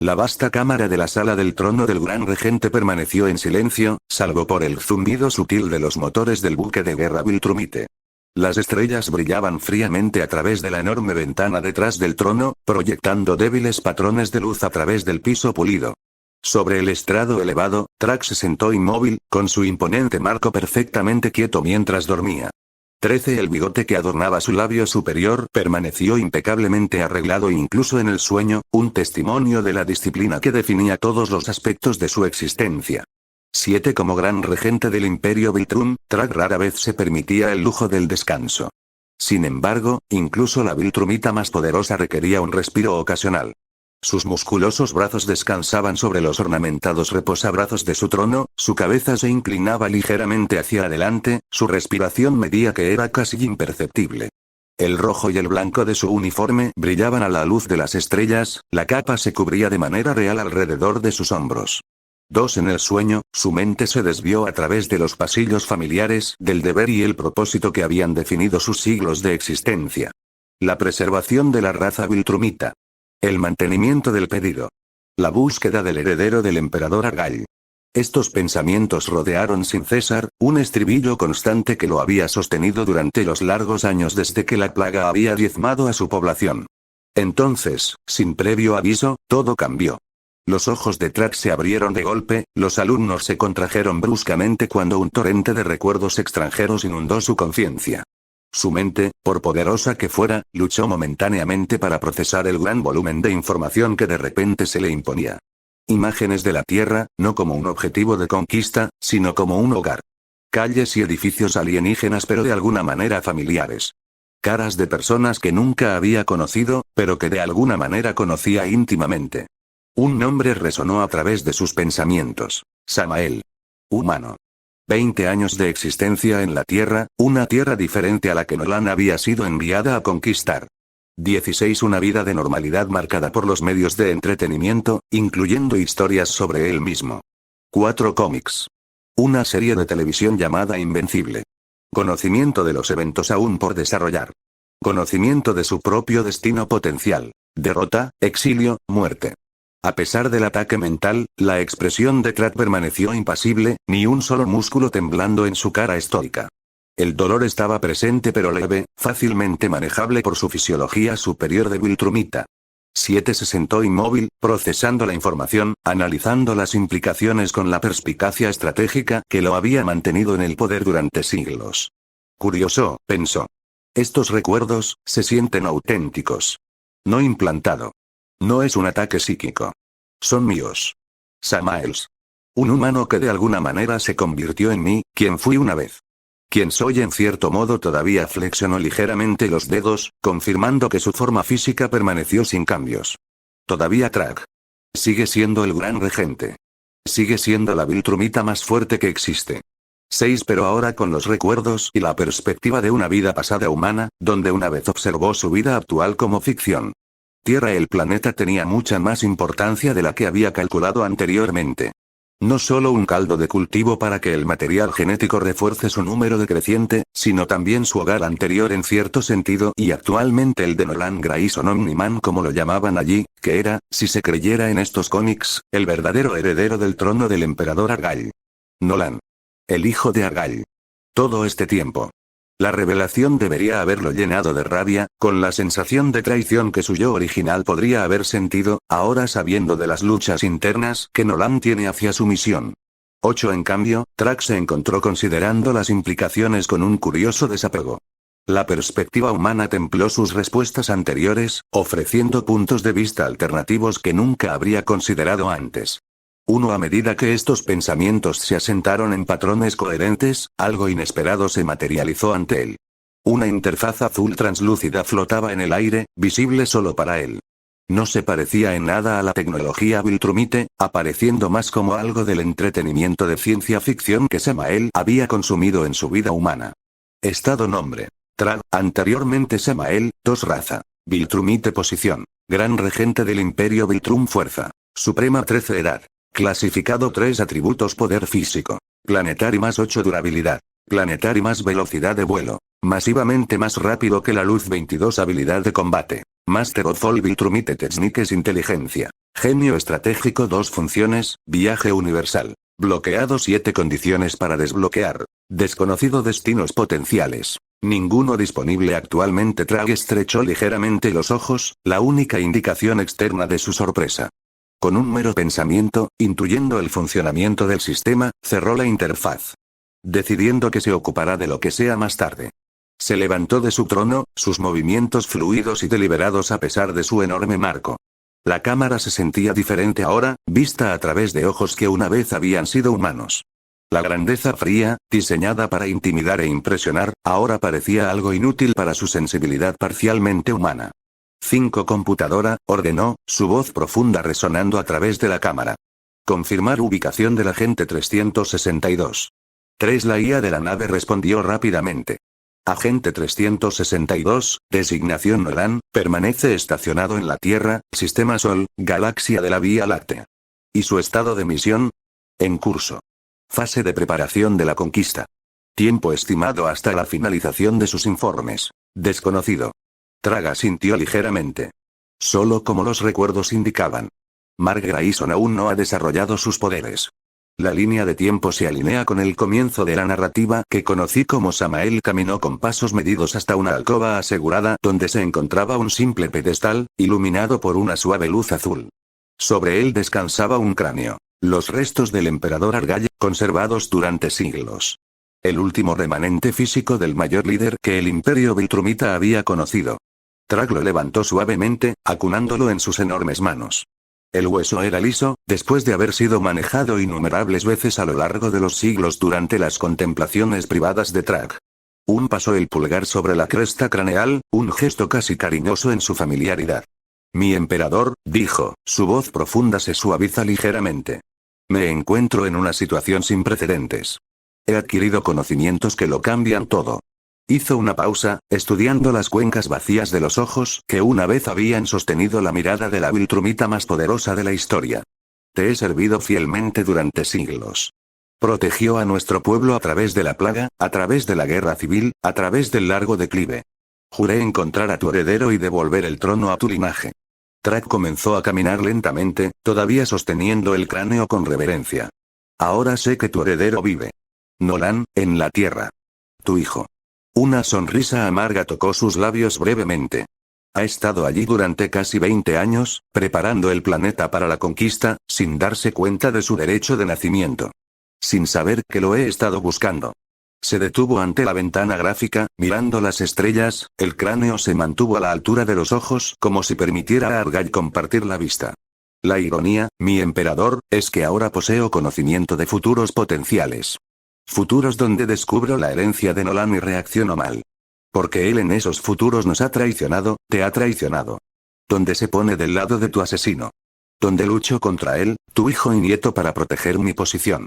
La vasta cámara de la sala del trono del gran regente permaneció en silencio, salvo por el zumbido sutil de los motores del buque de guerra Viltrumite. Las estrellas brillaban fríamente a través de la enorme ventana detrás del trono, proyectando débiles patrones de luz a través del piso pulido. Sobre el estrado elevado, Track se sentó inmóvil, con su imponente marco perfectamente quieto mientras dormía. 13. El bigote que adornaba su labio superior permaneció impecablemente arreglado incluso en el sueño, un testimonio de la disciplina que definía todos los aspectos de su existencia. 7. Como gran regente del Imperio Viltrum, Track rara vez se permitía el lujo del descanso. Sin embargo, incluso la Viltrumita más poderosa requería un respiro ocasional. Sus musculosos brazos descansaban sobre los ornamentados reposabrazos de su trono, su cabeza se inclinaba ligeramente hacia adelante, su respiración medía que era casi imperceptible. El rojo y el blanco de su uniforme brillaban a la luz de las estrellas, la capa se cubría de manera real alrededor de sus hombros. 2. En el sueño, su mente se desvió a través de los pasillos familiares del deber y el propósito que habían definido sus siglos de existencia. La preservación de la raza Viltrumita. El mantenimiento del pedido. La búsqueda del heredero del emperador Argyle. Estos pensamientos rodearon sin cesar, un estribillo constante que lo había sostenido durante los largos años desde que la plaga había diezmado a su población. Entonces, sin previo aviso, todo cambió. Los ojos de Track se abrieron de golpe, los alumnos se contrajeron bruscamente cuando un torrente de recuerdos extranjeros inundó su conciencia. Su mente, por poderosa que fuera, luchó momentáneamente para procesar el gran volumen de información que de repente se le imponía. Imágenes de la Tierra, no como un objetivo de conquista, sino como un hogar. Calles y edificios alienígenas pero de alguna manera familiares. Caras de personas que nunca había conocido, pero que de alguna manera conocía íntimamente. Un nombre resonó a través de sus pensamientos. Samael. Humano. 20 años de existencia en la Tierra, una Tierra diferente a la que Nolan había sido enviada a conquistar. 16. Una vida de normalidad marcada por los medios de entretenimiento, incluyendo historias sobre él mismo. 4. Cómics. Una serie de televisión llamada Invencible. Conocimiento de los eventos aún por desarrollar. Conocimiento de su propio destino potencial. Derrota, exilio, muerte. A pesar del ataque mental, la expresión de Track permaneció impasible, ni un solo músculo temblando en su cara estoica. El dolor estaba presente pero leve, fácilmente manejable por su fisiología superior de Viltrumita. 7. Se sentó inmóvil, procesando la información, analizando las implicaciones con la perspicacia estratégica que lo había mantenido en el poder durante siglos. Curioso, pensó. Estos recuerdos, se sienten auténticos. No implantado. No es un ataque psíquico. Son míos. Samaels. Un humano que de alguna manera se convirtió en mí, quien fui una vez. Quien soy en cierto modo todavía flexionó ligeramente los dedos, confirmando que su forma física permaneció sin cambios. Todavía Track. Sigue siendo el gran regente. Sigue siendo la Viltrumita más fuerte que existe. 6. Pero ahora con los recuerdos y la perspectiva de una vida pasada humana, donde una vez observó su vida actual como ficción. Tierra. El planeta tenía mucha más importancia de la que había calculado anteriormente. No solo un caldo de cultivo para que el material genético refuerce su número decreciente, sino también su hogar anterior en cierto sentido y actualmente el de Nolan Grayson Omniman como lo llamaban allí, que era, si se creyera en estos cómics, el verdadero heredero del trono del emperador Argyle. Nolan. El hijo de Argyle. Todo este tiempo. La revelación debería haberlo llenado de rabia, con la sensación de traición que su yo original podría haber sentido, ahora sabiendo de las luchas internas que Nolan tiene hacia su misión. 8. En cambio, Track se encontró considerando las implicaciones con un curioso desapego. La perspectiva humana templó sus respuestas anteriores, ofreciendo puntos de vista alternativos que nunca habría considerado antes. 1. A medida que estos pensamientos se asentaron en patrones coherentes, algo inesperado se materializó ante él. Una interfaz azul translúcida flotaba en el aire, visible solo para él. No se parecía en nada a la tecnología Viltrumite, apareciendo más como algo del entretenimiento de ciencia ficción que Samael había consumido en su vida humana. Estado nombre. Track, anteriormente Samael, 2 raza. Viltrumite posición. Gran regente del Imperio Viltrum fuerza. Suprema 13 edad. Clasificado 3 atributos poder físico. Planetary más 8 durabilidad. Planetary más velocidad de vuelo. Masivamente más rápido que la luz 22 habilidad de combate. Master of all Viltrumite Techniques inteligencia. Genio estratégico 2 funciones, viaje universal. Bloqueado 7 condiciones para desbloquear. Desconocido destinos potenciales. Ninguno disponible actualmente. Trag estrechó ligeramente los ojos, la única indicación externa de su sorpresa. Con un mero pensamiento, intuyendo el funcionamiento del sistema, cerró la interfaz. Decidiendo que se ocupará de lo que sea más tarde. Se levantó de su trono, sus movimientos fluidos y deliberados a pesar de su enorme marco. La cámara se sentía diferente ahora, vista a través de ojos que una vez habían sido humanos. La grandeza fría, diseñada para intimidar e impresionar, ahora parecía algo inútil para su sensibilidad parcialmente humana. 5 computadora, ordenó, su voz profunda resonando a través de la cámara. Confirmar ubicación del agente 362. 3 La IA de la nave respondió rápidamente. Agente 362, designación Nolan, permanece estacionado en la Tierra, Sistema Sol, galaxia de la Vía Láctea. ¿Y su estado de misión? En curso. Fase de preparación de la conquista. Tiempo estimado hasta la finalización de sus informes. Desconocido. Trag sintió ligeramente. Solo como los recuerdos indicaban. Mark Grayson aún no ha desarrollado sus poderes. La línea de tiempo se alinea con el comienzo de la narrativa que conocí como Samael caminó con pasos medidos hasta una alcoba asegurada donde se encontraba un simple pedestal, iluminado por una suave luz azul. Sobre él descansaba un cráneo. Los restos del emperador Argyle, conservados durante siglos. El último remanente físico del mayor líder que el imperio Viltrumita había conocido. Trag lo levantó suavemente, acunándolo en sus enormes manos. El hueso era liso, después de haber sido manejado innumerables veces a lo largo de los siglos durante las contemplaciones privadas de Trag. Pasó el pulgar sobre la cresta craneal, un gesto casi cariñoso en su familiaridad. Mi emperador, dijo, su voz profunda se suaviza ligeramente. Me encuentro en una situación sin precedentes. He adquirido conocimientos que lo cambian todo. Hizo una pausa, estudiando las cuencas vacías de los ojos que una vez habían sostenido la mirada de la Viltrumita más poderosa de la historia. Te he servido fielmente durante siglos. Protegió a nuestro pueblo a través de la plaga, a través de la guerra civil, a través del largo declive. Juré encontrar a tu heredero y devolver el trono a tu linaje. Trag comenzó a caminar lentamente, todavía sosteniendo el cráneo con reverencia. Ahora sé que tu heredero vive. Nolan, en la Tierra. Tu hijo. Una sonrisa amarga tocó sus labios brevemente. Ha estado allí durante casi 20 años, preparando el planeta para la conquista, sin darse cuenta de su derecho de nacimiento. Sin saber que lo he estado buscando. Se detuvo ante la ventana gráfica, mirando las estrellas, el cráneo se mantuvo a la altura de los ojos como si permitiera a Argyle compartir la vista. La ironía, mi emperador, es que ahora poseo conocimiento de futuros potenciales. Futuros donde descubro la herencia de Nolan y reacciono mal. Porque él en esos futuros nos ha traicionado, te ha traicionado. Donde se pone del lado de tu asesino. Donde lucho contra él, tu hijo y nieto para proteger mi posición.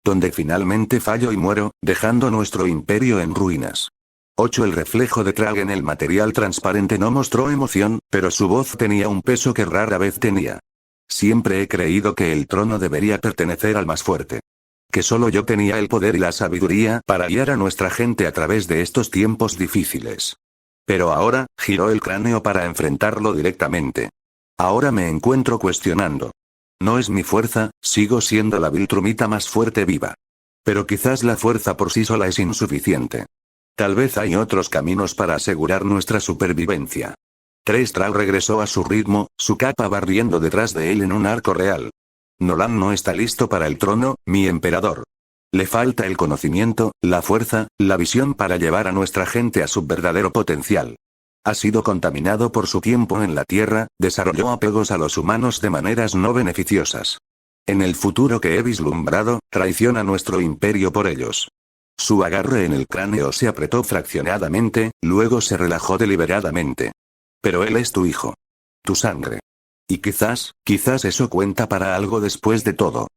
Donde finalmente fallo y muero, dejando nuestro imperio en ruinas. 8 El reflejo de Trag en el material transparente no mostró emoción, pero su voz tenía un peso que rara vez tenía. Siempre he creído que el trono debería pertenecer al más fuerte. Que solo yo tenía el poder y la sabiduría para guiar a nuestra gente a través de estos tiempos difíciles. Pero ahora, giró el cráneo para enfrentarlo directamente. Ahora me encuentro cuestionando. No es mi fuerza, sigo siendo la Viltrumita más fuerte viva. Pero quizás la fuerza por sí sola es insuficiente. Tal vez hay otros caminos para asegurar nuestra supervivencia. Trag regresó a su ritmo, su capa barriendo detrás de él en un arco real. Nolan no está listo para el trono, mi emperador. Le falta el conocimiento, la fuerza, la visión para llevar a nuestra gente a su verdadero potencial. Ha sido contaminado por su tiempo en la Tierra, desarrolló apegos a los humanos de maneras no beneficiosas. En el futuro que he vislumbrado, traiciona nuestro imperio por ellos. Su agarre en el cráneo se apretó fraccionadamente, luego se relajó deliberadamente. Pero él es tu hijo. Tu sangre. Y quizás eso cuenta para algo después de todo.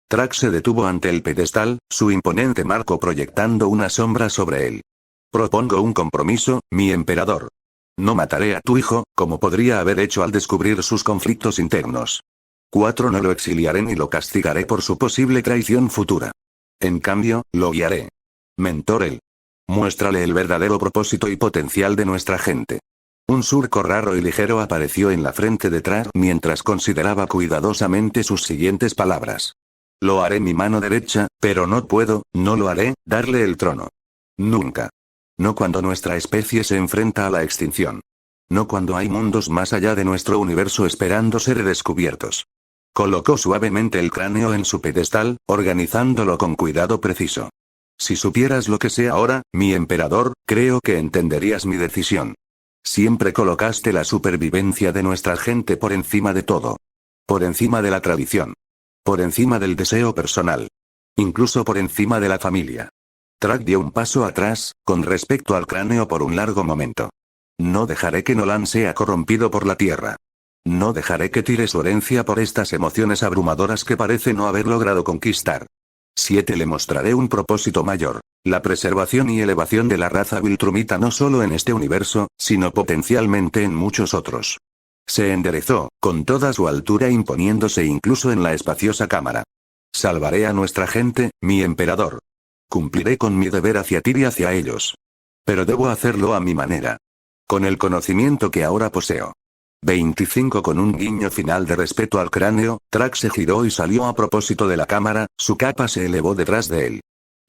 Trag se detuvo ante el pedestal, su imponente marco proyectando una sombra sobre él. Propongo un compromiso, mi emperador. No mataré a tu hijo, como podría haber hecho al descubrir sus conflictos internos. 4 No lo exiliaré ni lo castigaré por su posible traición futura. En cambio, lo guiaré. Mentor él. Muéstrale el verdadero propósito y potencial de nuestra gente. Un surco raro y ligero apareció en la frente de Track mientras consideraba cuidadosamente sus siguientes palabras. Lo haré mi mano derecha, pero no puedo, no lo haré, darle el trono. Nunca. No cuando nuestra especie se enfrenta a la extinción. No cuando hay mundos más allá de nuestro universo esperando ser descubiertos. Colocó suavemente el cráneo en su pedestal, organizándolo con cuidado preciso. Si supieras lo que sé ahora, mi emperador, creo que entenderías mi decisión. Siempre colocaste la supervivencia de nuestra gente por encima de todo. Por encima de la tradición. Por encima del deseo personal. Incluso por encima de la familia. Track dio un paso atrás, con respecto al cráneo por un largo momento. No dejaré que Nolan sea corrompido por la tierra. No dejaré que tire su herencia por estas emociones abrumadoras que parece no haber logrado conquistar. 7. Le mostraré un propósito mayor. La preservación y elevación de la raza viltrumita no solo en este universo, sino potencialmente en muchos otros. Se enderezó, con toda su altura imponiéndose incluso en la espaciosa cámara. Salvaré a nuestra gente, mi emperador. Cumpliré con mi deber hacia ti y hacia ellos. Pero debo hacerlo a mi manera. Con el conocimiento que ahora poseo. 25. Con un guiño final de respeto al cráneo, Track se giró y salió a propósito de la cámara, su capa se elevó detrás de él.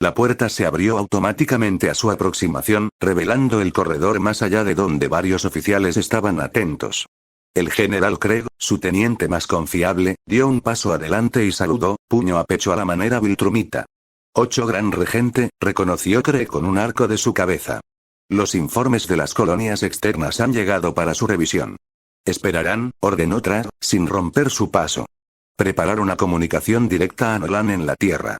La puerta se abrió automáticamente a su aproximación, revelando el corredor más allá de donde varios oficiales estaban atentos. El general Craig, su teniente más confiable, dio un paso adelante y saludó, puño a pecho a la manera viltrumita. 8. Gran regente, reconoció Craig con un arco de su cabeza. Los informes de las colonias externas han llegado para su revisión. Esperarán, ordenó Track, sin romper su paso. Preparar una comunicación directa a Nolan en la Tierra.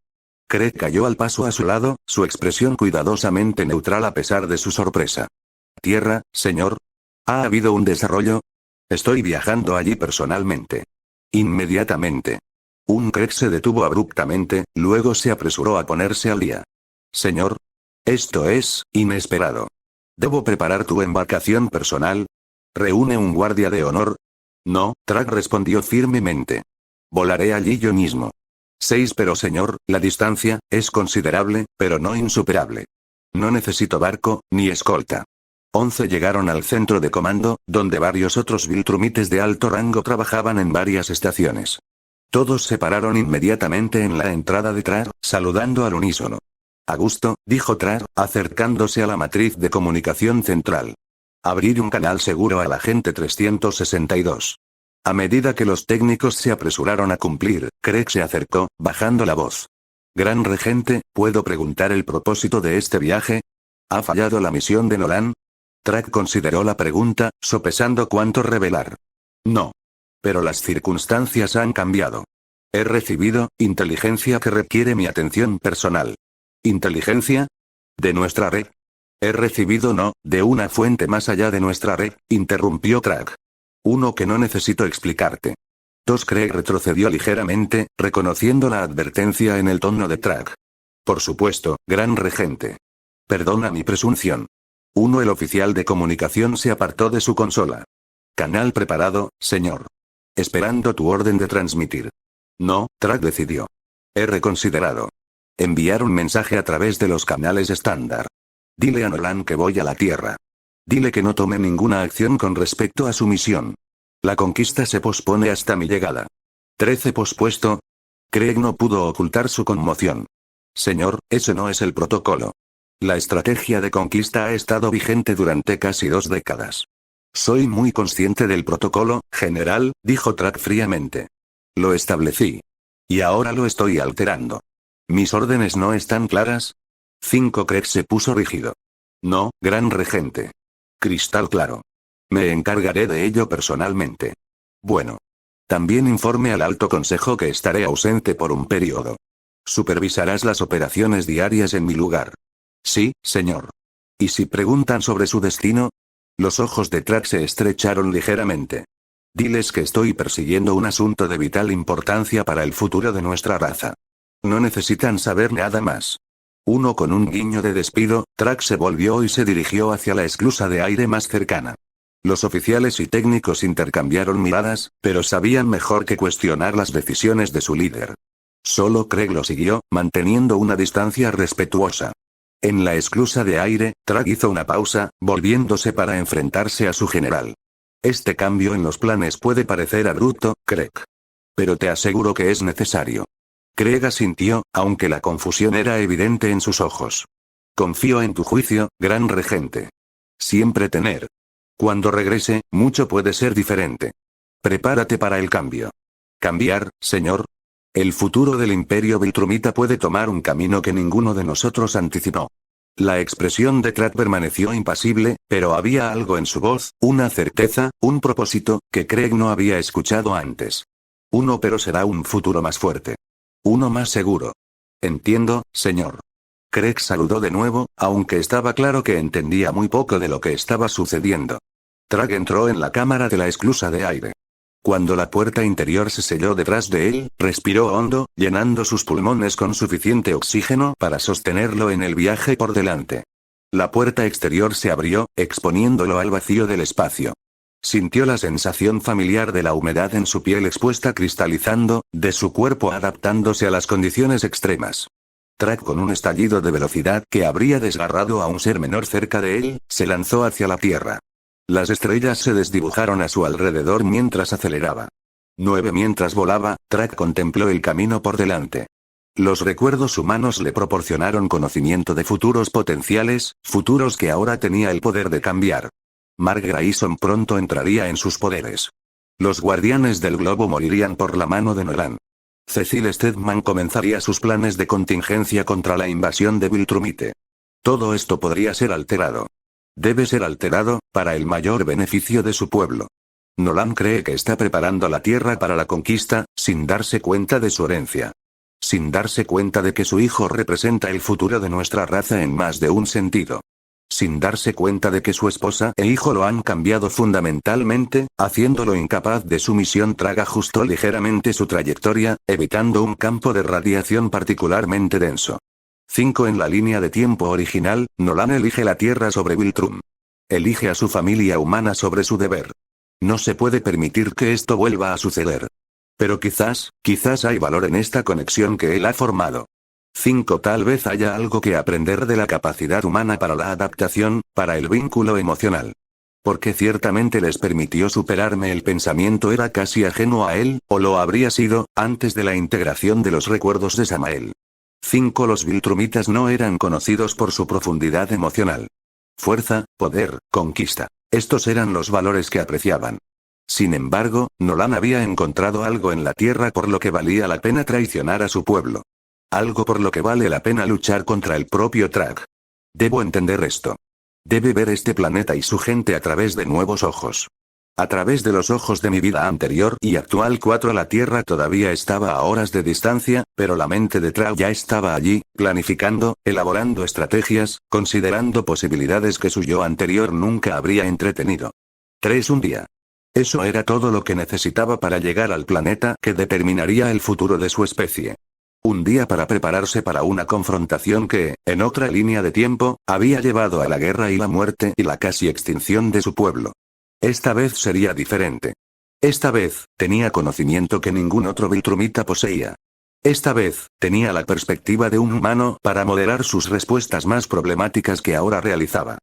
Craig cayó al paso a su lado, su expresión cuidadosamente neutral a pesar de su sorpresa. ¿Tierra, señor? ¿Ha habido un desarrollo? Estoy viajando allí personalmente. Inmediatamente. Craig se detuvo abruptamente, luego se apresuró a ponerse al día. Señor. Esto es, inesperado. ¿Debo preparar tu embarcación personal? ¿Reúne un guardia de honor? No, Track respondió firmemente. Volaré allí yo mismo. 6. Pero señor, la distancia, es considerable, pero no insuperable. No necesito barco, ni escolta. 11. Llegaron al centro de comando, donde varios otros viltrumites de alto rango trabajaban en varias estaciones. Todos se pararon inmediatamente en la entrada de Track, saludando al unísono. A gusto, dijo Track, acercándose a la matriz de comunicación central. Abrir un canal seguro al agente 362. A medida que los técnicos se apresuraron a cumplir, Craig se acercó, bajando la voz. Gran regente, ¿puedo preguntar el propósito de este viaje? ¿Ha fallado la misión de Nolan? Track consideró la pregunta, sopesando cuánto revelar. No. Pero las circunstancias han cambiado. He recibido inteligencia que requiere mi atención personal. ¿Inteligencia? ¿De nuestra red? He recibido no, de una fuente más allá de nuestra red, interrumpió Track. Uno que no necesito explicarte. 2. Craig retrocedió ligeramente, reconociendo la advertencia en el tono de Track. Por supuesto, gran regente. Perdona mi presunción. 1. El oficial de comunicación se apartó de su consola. Canal preparado, señor. Esperando tu orden de transmitir. No, Track decidió. He reconsiderado. Enviar un mensaje a través de los canales estándar. Dile a Nolan que voy a la Tierra. Dile que no tome ninguna acción con respecto a su misión. La conquista se pospone hasta mi llegada. 13. Pospuesto. Craig no pudo ocultar su conmoción. Señor, ese no es el protocolo. La estrategia de conquista ha estado vigente durante casi 2 décadas. Soy muy consciente del protocolo, general, dijo Track fríamente. Lo establecí. Y ahora lo estoy alterando. ¿Mis órdenes no están claras? 5. Craig se puso rígido. No, gran regente. Cristal claro. Me encargaré de ello personalmente. Bueno. También informe al Alto Consejo que estaré ausente por un periodo. Supervisarás las operaciones diarias en mi lugar. Sí, señor. ¿Y si preguntan sobre su destino? Los ojos de Track se estrecharon ligeramente. Diles que estoy persiguiendo un asunto de vital importancia para el futuro de nuestra raza. No necesitan saber nada más. Uno con un guiño de despido, Track se volvió y se dirigió hacia la esclusa de aire más cercana. Los oficiales y técnicos intercambiaron miradas, pero sabían mejor que cuestionar las decisiones de su líder. Solo Craig lo siguió, manteniendo una distancia respetuosa. En la esclusa de aire, Trag hizo una pausa, volviéndose para enfrentarse a su general. Este cambio en los planes puede parecer abrupto, Craig. Pero te aseguro que es necesario. Craig asintió, aunque la confusión era evidente en sus ojos. Confío en tu juicio, gran regente. Siempre tener. Cuando regrese, mucho puede ser diferente. Prepárate para el cambio. ¿Cambiar, señor? El futuro del Imperio Viltrumita puede tomar un camino que ninguno de nosotros anticipó. La expresión de Trag permaneció impasible, pero había algo en su voz, una certeza, un propósito, que Craig no había escuchado antes. Uno, pero será un futuro más fuerte. Uno más seguro. Entiendo, señor. Craig saludó de nuevo, aunque estaba claro que entendía muy poco de lo que estaba sucediendo. Trag entró en la cámara de la esclusa de aire. Cuando la puerta interior se selló detrás de él, respiró hondo, llenando sus pulmones con suficiente oxígeno para sostenerlo en el viaje por delante. La puerta exterior se abrió, exponiéndolo al vacío del espacio. Sintió la sensación familiar de la humedad en su piel expuesta cristalizando, de su cuerpo adaptándose a las condiciones extremas. Trag, con un estallido de velocidad que habría desgarrado a un ser menor cerca de él, se lanzó hacia la tierra. Las estrellas se desdibujaron a su alrededor mientras aceleraba. 9 Mientras volaba, Trag contempló el camino por delante. Los recuerdos humanos le proporcionaron conocimiento de futuros potenciales, futuros que ahora tenía el poder de cambiar. Mark Grayson pronto entraría en sus poderes. Los guardianes del globo morirían por la mano de Nolan. Cecil Stedman comenzaría sus planes de contingencia contra la invasión de Viltrumite. Todo esto podría ser alterado. Debe ser alterado, para el mayor beneficio de su pueblo. Nolan cree que está preparando la tierra para la conquista, sin darse cuenta de su herencia. Sin darse cuenta de que su hijo representa el futuro de nuestra raza en más de un sentido. Sin darse cuenta de que su esposa e hijo lo han cambiado fundamentalmente, haciéndolo incapaz de su misión. Trag ajustó ligeramente su trayectoria, evitando un campo de radiación particularmente denso. 5 En la línea de tiempo original, Nolan elige la Tierra sobre Viltrum. Elige a su familia humana sobre su deber. No se puede permitir que esto vuelva a suceder. Pero quizás hay valor en esta conexión que él ha formado. 5 Tal vez haya algo que aprender de la capacidad humana para la adaptación, para el vínculo emocional. Porque ciertamente les permitió superarme. El pensamiento era casi ajeno a él, o lo habría sido, antes de la integración de los recuerdos de Samael. 5 Los Viltrumitas no eran conocidos por su profundidad emocional. Fuerza, poder, conquista. Estos eran los valores que apreciaban. Sin embargo, Nolan había encontrado algo en la Tierra por lo que valía la pena traicionar a su pueblo. Algo por lo que vale la pena luchar contra el propio Trag. Debo entender esto. Debe ver este planeta y su gente a través de nuevos ojos. A través de los ojos de mi vida anterior y actual. 4 La Tierra todavía estaba a horas de distancia, pero la mente de Trag ya estaba allí, planificando, elaborando estrategias, considerando posibilidades que su yo anterior nunca habría entretenido. 3 Un día. Eso era todo lo que necesitaba para llegar al planeta que determinaría el futuro de su especie. Un día para prepararse para una confrontación que, en otra línea de tiempo, había llevado a la guerra y la muerte y la casi extinción de su pueblo. Esta vez sería diferente. Esta vez, tenía conocimiento que ningún otro Viltrumita poseía. Esta vez, tenía la perspectiva de un humano para moderar sus respuestas más problemáticas que ahora realizaba.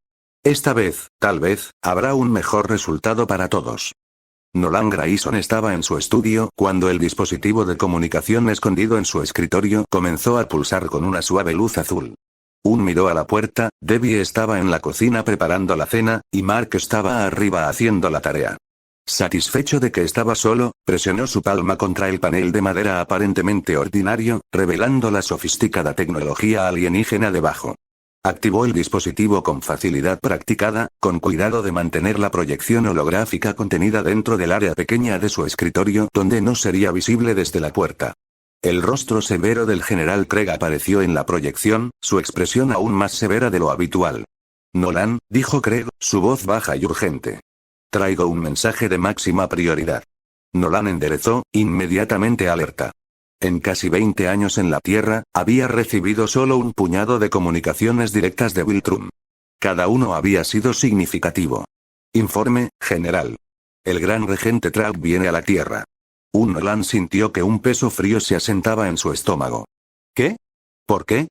Esta vez, tal vez, habrá un mejor resultado para todos. Nolan Grayson estaba en su estudio cuando el dispositivo de comunicación escondido en su escritorio comenzó a pulsar con una suave luz azul. Miró a la puerta, Debbie estaba en la cocina preparando la cena, y Mark estaba arriba haciendo la tarea. Satisfecho de que estaba solo, presionó su palma contra el panel de madera aparentemente ordinario, revelando la sofisticada tecnología alienígena debajo. Activó el dispositivo con facilidad practicada, con cuidado de mantener la proyección holográfica contenida dentro del área pequeña de su escritorio donde no sería visible desde la puerta. El rostro severo del general Craig apareció en la proyección, su expresión aún más severa de lo habitual. Nolan, dijo Craig, su voz baja y urgente. Traigo un mensaje de máxima prioridad. Nolan enderezó, inmediatamente alerta. En casi 20 años en la Tierra, había recibido solo un puñado de comunicaciones directas de Viltrum. Cada uno había sido significativo. Informe, general. El gran regente Trag viene a la Tierra. Nolan sintió que un peso frío se asentaba en su estómago. ¿Qué? ¿Por qué?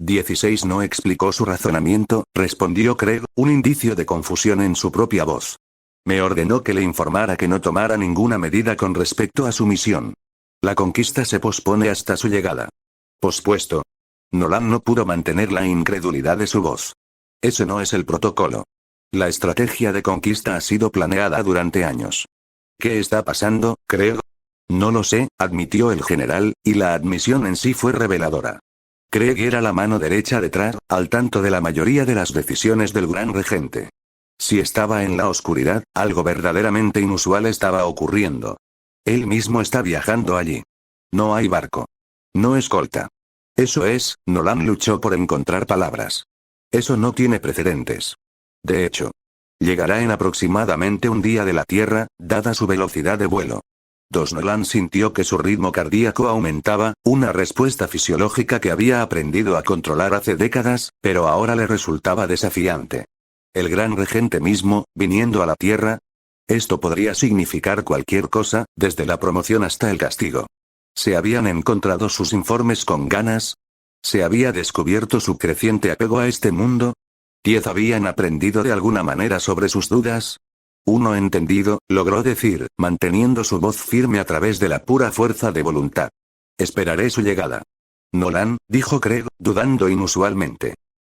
16 no explicó su razonamiento, respondió Craig, un indicio de confusión en su propia voz. Me ordenó que le informara que no tomara ninguna medida con respecto a su misión. La conquista se pospone hasta su llegada. ¿Pospuesto? Nolan no pudo mantener la incredulidad de su voz. Ese no es el protocolo. La estrategia de conquista ha sido planeada durante años. ¿Qué está pasando, Craig? No lo sé, admitió el general, y la admisión en sí fue reveladora. Craig era la mano derecha de Trag, al tanto de la mayoría de las decisiones del Gran Regente. Si estaba en la oscuridad, algo verdaderamente inusual estaba ocurriendo. Él mismo está viajando allí. No hay barco. No escolta. Eso es, Nolan luchó por encontrar palabras. Eso no tiene precedentes. De hecho, llegará en aproximadamente un día de la Tierra, dada su velocidad de vuelo. Nolan sintió que su ritmo cardíaco aumentaba, una respuesta fisiológica que había aprendido a controlar hace décadas, pero ahora le resultaba desafiante. El Gran Regente mismo, viniendo a la Tierra. Esto podría significar cualquier cosa, desde la promoción hasta el castigo. ¿Se habían encontrado sus informes con ganas? ¿Se había descubierto su creciente apego a este mundo? ¿10 habían aprendido de alguna manera sobre sus dudas? Uno entendido, logró decir, manteniendo su voz firme a través de la pura fuerza de voluntad. Esperaré su llegada. Nolan, dijo Craig, dudando inusualmente.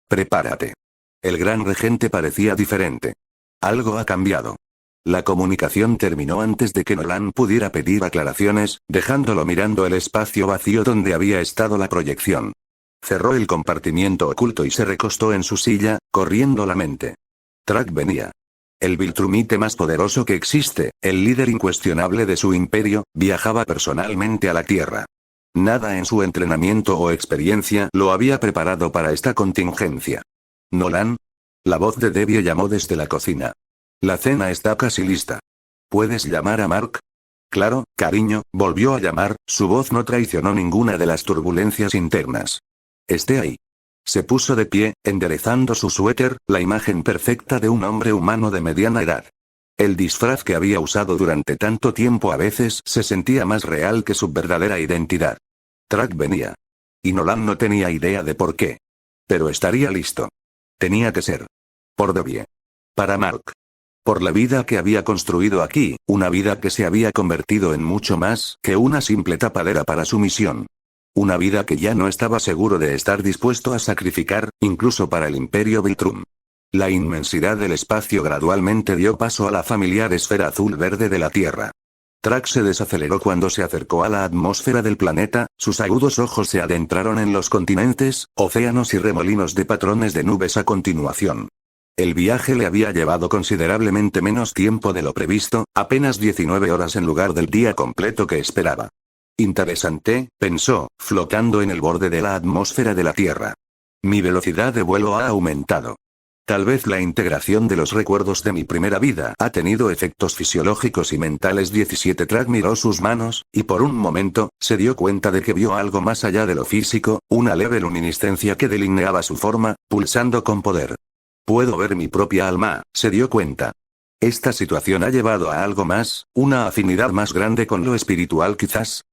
Prepárate. El Gran Regente parecía diferente. Algo ha cambiado. La comunicación terminó antes de que Nolan pudiera pedir aclaraciones, dejándolo mirando el espacio vacío donde había estado la proyección. Cerró el compartimiento oculto y se recostó en su silla, corriendo la mente. Trag venía. El Viltrumite más poderoso que existe, el líder incuestionable de su imperio, viajaba personalmente a la Tierra. Nada en su entrenamiento o experiencia lo había preparado para esta contingencia. ¿Nolan? La voz de Debbie llamó desde la cocina. La cena está casi lista. ¿Puedes llamar a Mark? Claro, cariño, volvió a llamar, su voz no traicionó ninguna de las turbulencias internas. Esté ahí. Se puso de pie, enderezando su suéter, la imagen perfecta de un hombre humano de mediana edad. El disfraz que había usado durante tanto tiempo a veces se sentía más real que su verdadera identidad. Trag venía. Y Nolan no tenía idea de por qué. Pero estaría listo. Tenía que ser. Por Debbie. Para Mark. Por la vida que había construido aquí, una vida que se había convertido en mucho más que una simple tapadera para su misión. Una vida que ya no estaba seguro de estar dispuesto a sacrificar, incluso para el Imperio Viltrum. La inmensidad del espacio gradualmente dio paso a la familiar esfera azul-verde de la Tierra. Trag se desaceleró cuando se acercó a la atmósfera del planeta, sus agudos ojos se adentraron en los continentes, océanos y remolinos de patrones de nubes a continuación. El viaje le había llevado considerablemente menos tiempo de lo previsto, apenas 19 horas en lugar del día completo que esperaba. Interesante, pensó, flotando en el borde de la atmósfera de la Tierra. Mi velocidad de vuelo ha aumentado. Tal vez la integración de los recuerdos de mi primera vida ha tenido efectos fisiológicos y mentales. 17 Trag miró sus manos, y por un momento, se dio cuenta de que vio algo más allá de lo físico, una leve luminiscencia que delineaba su forma, pulsando con poder. Puedo ver mi propia alma, se dio cuenta. Esta situación ha llevado a algo más, una afinidad más grande con lo espiritual quizás.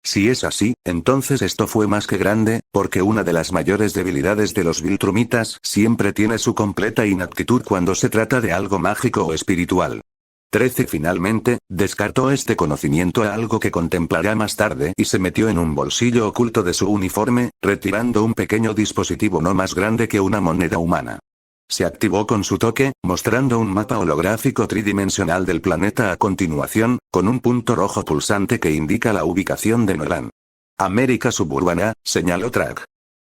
Si es así, entonces esto fue más que grande, porque una de las mayores debilidades de los Viltrumitas siempre tiene su completa inaptitud cuando se trata de algo mágico o espiritual. 13 Finalmente, descartó este conocimiento a algo que contemplará más tarde y se metió en un bolsillo oculto de su uniforme, retirando un pequeño dispositivo no más grande que una moneda humana. Se activó con su toque, mostrando un mapa holográfico tridimensional del planeta a continuación, con un punto rojo pulsante que indica la ubicación de Nolan. América suburbana, señaló Trag.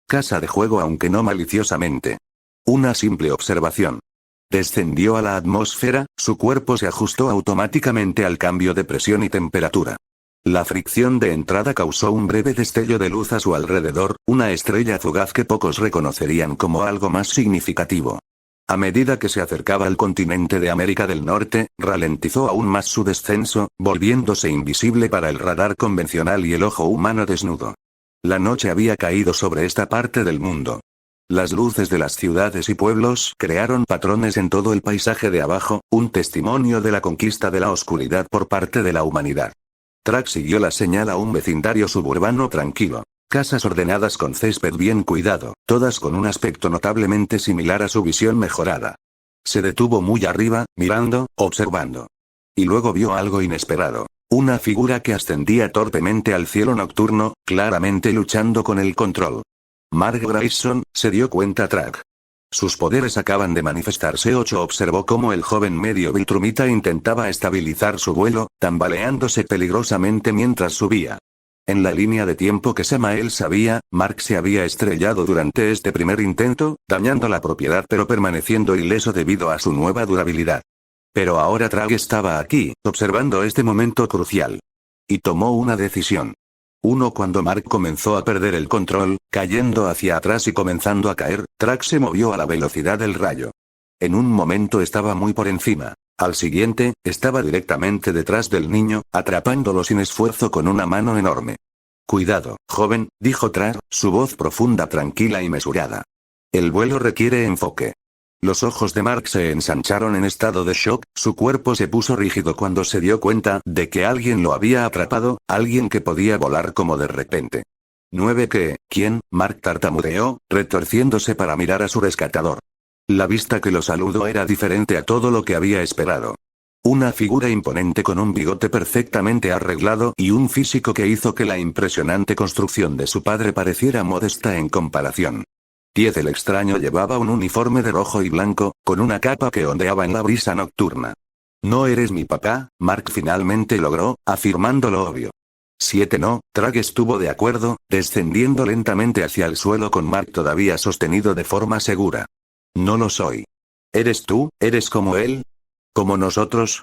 Casa de juego aunque no maliciosamente. Una simple observación. Descendió a la atmósfera, su cuerpo se ajustó automáticamente al cambio de presión y temperatura. La fricción de entrada causó un breve destello de luz a su alrededor, una estrella fugaz que pocos reconocerían como algo más significativo. A medida que se acercaba al continente de América del Norte, ralentizó aún más su descenso, volviéndose invisible para el radar convencional y el ojo humano desnudo. La noche había caído sobre esta parte del mundo. Las luces de las ciudades y pueblos crearon patrones en todo el paisaje de abajo, un testimonio de la conquista de la oscuridad por parte de la humanidad. Trag siguió la señal a un vecindario suburbano tranquilo. Casas ordenadas con césped bien cuidado, todas con un aspecto notablemente similar a su visión mejorada. Se detuvo muy arriba, mirando, observando. Y luego vio algo inesperado. Una figura que ascendía torpemente al cielo nocturno, claramente luchando con el control. Mark Grayson, se dio cuenta Track. Sus poderes acaban de manifestarse. 8 Observó cómo el joven medio Viltrumita intentaba estabilizar su vuelo, tambaleándose peligrosamente mientras subía. En la línea de tiempo que Samael sabía, Mark se había estrellado durante este primer intento, dañando la propiedad pero permaneciendo ileso debido a su nueva durabilidad. Pero ahora Track estaba aquí, observando este momento crucial. Y tomó una decisión. Cuando Mark comenzó a perder el control, cayendo hacia atrás y comenzando a caer, Track se movió a la velocidad del rayo. En un momento estaba muy por encima. Al siguiente, estaba directamente detrás del niño, atrapándolo sin esfuerzo con una mano enorme. Cuidado, joven, dijo Track, su voz profunda, tranquila y mesurada. El vuelo requiere enfoque. Los ojos de Mark se ensancharon en estado de shock, su cuerpo se puso rígido cuando se dio cuenta de que alguien lo había atrapado, alguien que podía volar como de repente. ¿Quién? Mark tartamudeó, retorciéndose para mirar a su rescatador. La vista que lo saludó era diferente a todo lo que había esperado. Una figura imponente con un bigote perfectamente arreglado y un físico que hizo que la impresionante construcción de su padre pareciera modesta en comparación. El extraño llevaba un uniforme de rojo y blanco, con una capa que ondeaba en la brisa nocturna. No eres mi papá, Mark finalmente logró, afirmando lo obvio. No, Track estuvo de acuerdo, descendiendo lentamente hacia el suelo con Mark todavía sostenido de forma segura. No lo soy. ¿Eres tú? ¿Eres como él? ¿Como nosotros?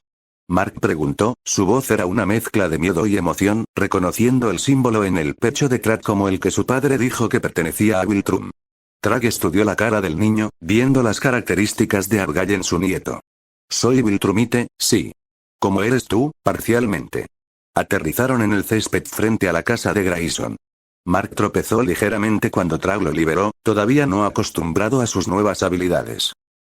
Mark preguntó, su voz era una mezcla de miedo y emoción, reconociendo el símbolo en el pecho de Track como el que su padre dijo que pertenecía a Viltrum. Track estudió la cara del niño, viendo las características de Argyle en su nieto. Soy Viltrumite, sí. ¿Cómo eres tú? Parcialmente. Aterrizaron en el césped frente a la casa de Grayson. Mark tropezó ligeramente cuando Track lo liberó, todavía no acostumbrado a sus nuevas habilidades.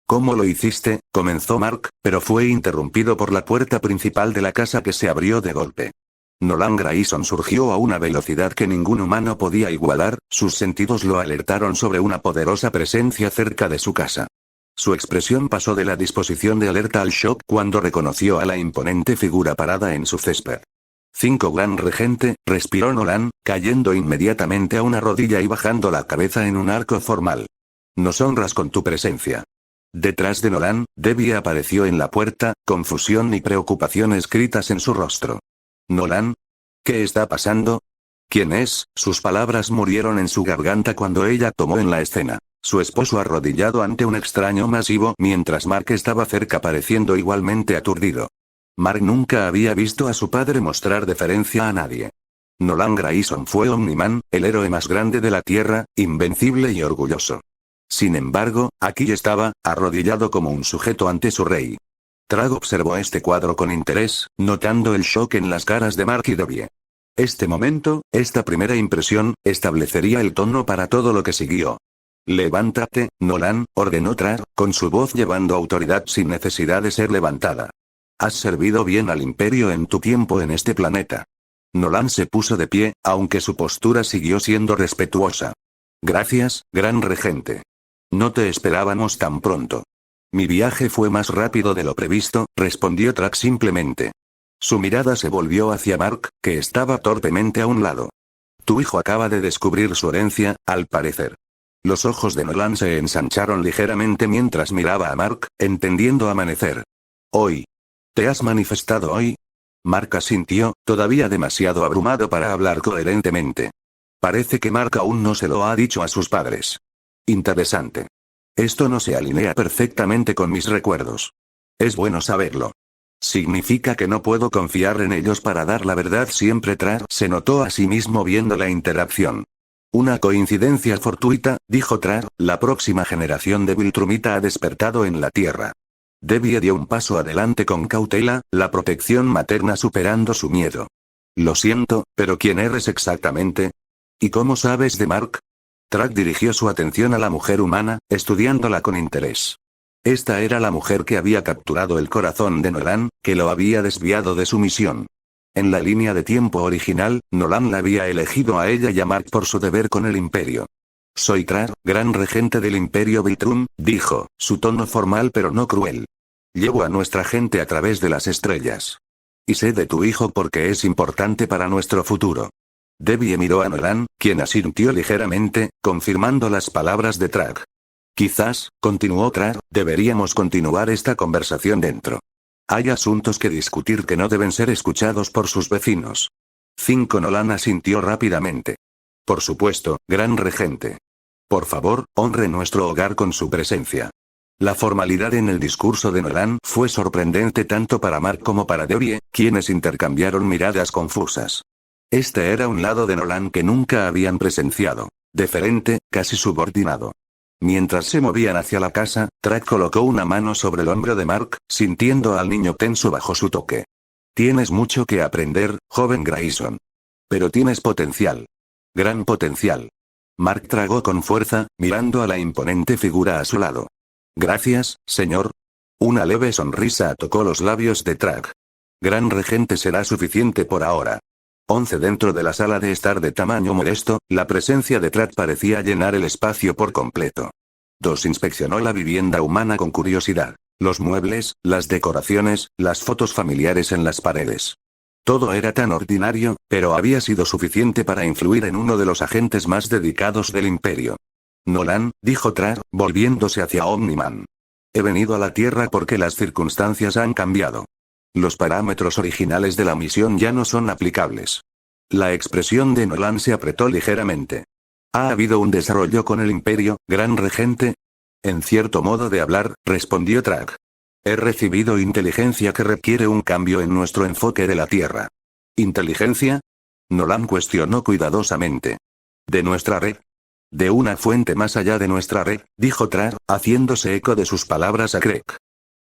¿Cómo lo hiciste? Comenzó Mark, pero fue interrumpido por la puerta principal de la casa que se abrió de golpe. Nolan Grayson surgió a una velocidad que ningún humano podía igualar, sus sentidos lo alertaron sobre una poderosa presencia cerca de su casa. Su expresión pasó de la disposición de alerta al shock cuando reconoció a la imponente figura parada en su césped. Gran regente, respiró Nolan, cayendo inmediatamente a una rodilla y bajando la cabeza en un arco formal. Nos honras con tu presencia. Detrás de Nolan, Debbie apareció en la puerta, confusión y preocupación escritas en su rostro. ¿Nolan? ¿Qué está pasando? ¿Quién es? Sus palabras murieron en su garganta cuando ella tomó en la escena. Su esposo arrodillado ante un extraño masivo mientras Mark estaba cerca pareciendo igualmente aturdido. Mark nunca había visto a su padre mostrar deferencia a nadie. Nolan Grayson fue Omniman, el héroe más grande de la Tierra, invencible y orgulloso. Sin embargo, aquí estaba, arrodillado como un sujeto ante su rey. Track observó este cuadro con interés, notando el shock en las caras de Mark y Debbie. Este momento, esta primera impresión, establecería el tono para todo lo que siguió. Levántate, Nolan, ordenó Track, con su voz llevando autoridad sin necesidad de ser levantada. Has servido bien al Imperio en tu tiempo en este planeta. Nolan se puso de pie, aunque su postura siguió siendo respetuosa. Gracias, gran regente. No te esperábamos tan pronto. Mi viaje fue más rápido de lo previsto, respondió Track simplemente. Su mirada se volvió hacia Mark, que estaba torpemente a un lado. Tu hijo acaba de descubrir su herencia, al parecer. Los ojos de Nolan se ensancharon ligeramente mientras miraba a Mark, entendiendo amanecer. Hoy. ¿Te has manifestado hoy? Mark asintió, todavía demasiado abrumado para hablar coherentemente. Parece que Mark aún no se lo ha dicho a sus padres. Interesante. Esto no se alinea perfectamente con mis recuerdos. Es bueno saberlo. Significa que no puedo confiar en ellos para dar la verdad siempre. Track se notó a sí mismo viendo la interacción. Una coincidencia fortuita, dijo Track, la próxima generación de Viltrumita ha despertado en la Tierra. Debbie dio un paso adelante con cautela, la protección materna superando su miedo. Lo siento, pero ¿quién eres exactamente? ¿Y cómo sabes de Mark? Track dirigió su atención a la mujer humana, estudiándola con interés. Esta era la mujer que había capturado el corazón de Nolan, que lo había desviado de su misión. En la línea de tiempo original, Nolan la había elegido a ella y a Mark por su deber con el Imperio. Soy Trar, gran regente del Imperio Viltrum, dijo, su tono formal pero no cruel. Llevo a nuestra gente a través de las estrellas. Y sé de tu hijo porque es importante para nuestro futuro. Debbie miró a Nolan, quien asintió ligeramente, confirmando las palabras de Trar. Quizás, continuó Trar, deberíamos continuar esta conversación dentro. Hay asuntos que discutir que no deben ser escuchados por sus vecinos. 5 Nolan asintió rápidamente. Por supuesto, gran regente. Por favor, honre nuestro hogar con su presencia. La formalidad en el discurso de Nolan fue sorprendente tanto para Mark como para Debbie, quienes intercambiaron miradas confusas. Este era un lado de Nolan que nunca habían presenciado. Deferente, casi subordinado. Mientras se movían hacia la casa, Trar colocó una mano sobre el hombro de Mark, sintiendo al niño tenso bajo su toque. Tienes mucho que aprender, joven Grayson. Pero tienes potencial. Gran potencial. Mark tragó con fuerza, mirando a la imponente figura a su lado. Gracias, señor. Una leve sonrisa tocó los labios de Trar. Gran regente será suficiente por ahora. 11 Dentro de la sala de estar de tamaño modesto, la presencia de Trar parecía llenar el espacio por completo. 2 Inspeccionó la vivienda humana con curiosidad. Los muebles, las decoraciones, las fotos familiares en las paredes. Todo era tan ordinario, pero había sido suficiente para influir en uno de los agentes más dedicados del Imperio. Nolan, dijo Trar, volviéndose hacia Omniman. He venido a la Tierra porque las circunstancias han cambiado. Los parámetros originales de la misión ya no son aplicables. La expresión de Nolan se apretó ligeramente. ¿Ha habido un desarrollo con el Imperio, gran regente? En cierto modo de hablar, respondió Trar. He recibido inteligencia que requiere un cambio en nuestro enfoque de la Tierra. ¿Inteligencia? Nolan cuestionó cuidadosamente. ¿De nuestra red? De una fuente más allá de nuestra red, dijo Trar, haciéndose eco de sus palabras a Craig.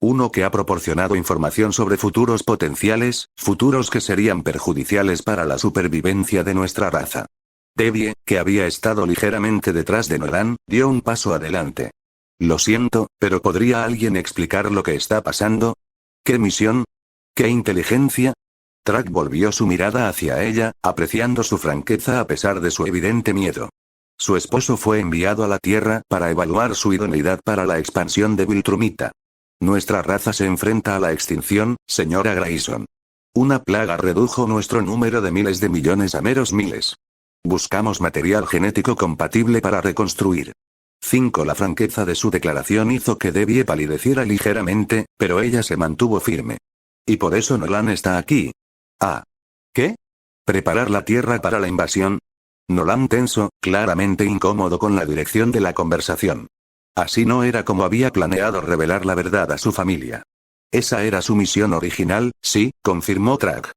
Uno que ha proporcionado información sobre futuros potenciales, futuros que serían perjudiciales para la supervivencia de nuestra raza. Debbie, que había estado ligeramente detrás de Nolan, dio un paso adelante. Lo siento, pero ¿podría alguien explicar lo que está pasando? ¿Qué misión? ¿Qué inteligencia? Trar volvió su mirada hacia ella, apreciando su franqueza a pesar de su evidente miedo. Su esposo fue enviado a la Tierra para evaluar su idoneidad para la expansión de Viltrumita. Nuestra raza se enfrenta a la extinción, señora Grayson. Una plaga redujo nuestro número de miles de millones a meros miles. Buscamos material genético compatible para reconstruir. 5 La franqueza de su declaración hizo que Debbie palideciera ligeramente, pero ella se mantuvo firme. Y por eso Nolan está aquí. Ah. ¿Qué? ¿Preparar la Tierra para la invasión? Nolan tenso, claramente incómodo con la dirección de la conversación. Así no era como había planeado revelar la verdad a su familia. Esa era su misión original, sí, confirmó Trar.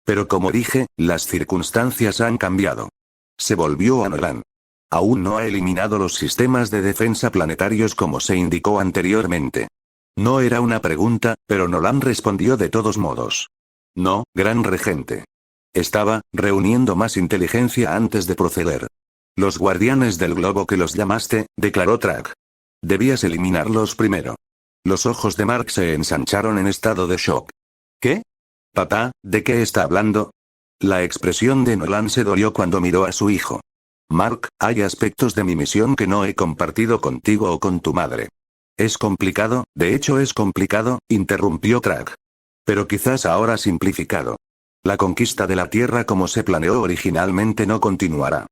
Pero como dije, las circunstancias han cambiado. Se volvió a Nolan. Aún no ha eliminado los sistemas de defensa planetarios como se indicó anteriormente. No era una pregunta, pero Nolan respondió de todos modos. No, gran regente. Estaba reuniendo más inteligencia antes de proceder. Los guardianes del globo que los llamaste, declaró Trar. Debías eliminarlos primero. Los ojos de Mark se ensancharon en estado de shock. ¿Qué? Papá, ¿de qué está hablando? La expresión de Nolan se dolió cuando miró a su hijo. Mark, hay aspectos de mi misión que no he compartido contigo o con tu madre. Es complicado, de hecho es complicado, interrumpió Trar. Pero quizás ahora simplificado. La conquista de la Tierra como se planeó originalmente no continuará.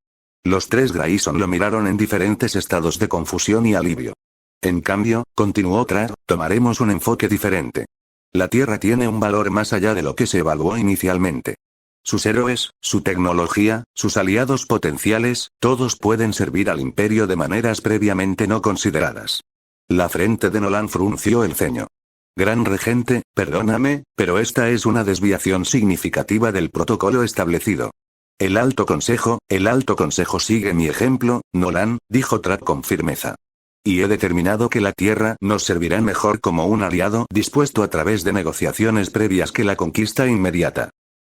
Los 3 Grayson lo miraron en diferentes estados de confusión y alivio. En cambio, continuó Trar, tomaremos un enfoque diferente. La Tierra tiene un valor más allá de lo que se evaluó inicialmente. Sus héroes, su tecnología, sus aliados potenciales, todos pueden servir al Imperio de maneras previamente no consideradas. La frente de Nolan frunció el ceño. Gran regente, perdóname, pero esta es una desviación significativa del protocolo establecido. El Alto Consejo sigue mi ejemplo, Nolan, dijo Trar con firmeza. Y he determinado que la Tierra nos servirá mejor como un aliado dispuesto a través de negociaciones previas que la conquista inmediata.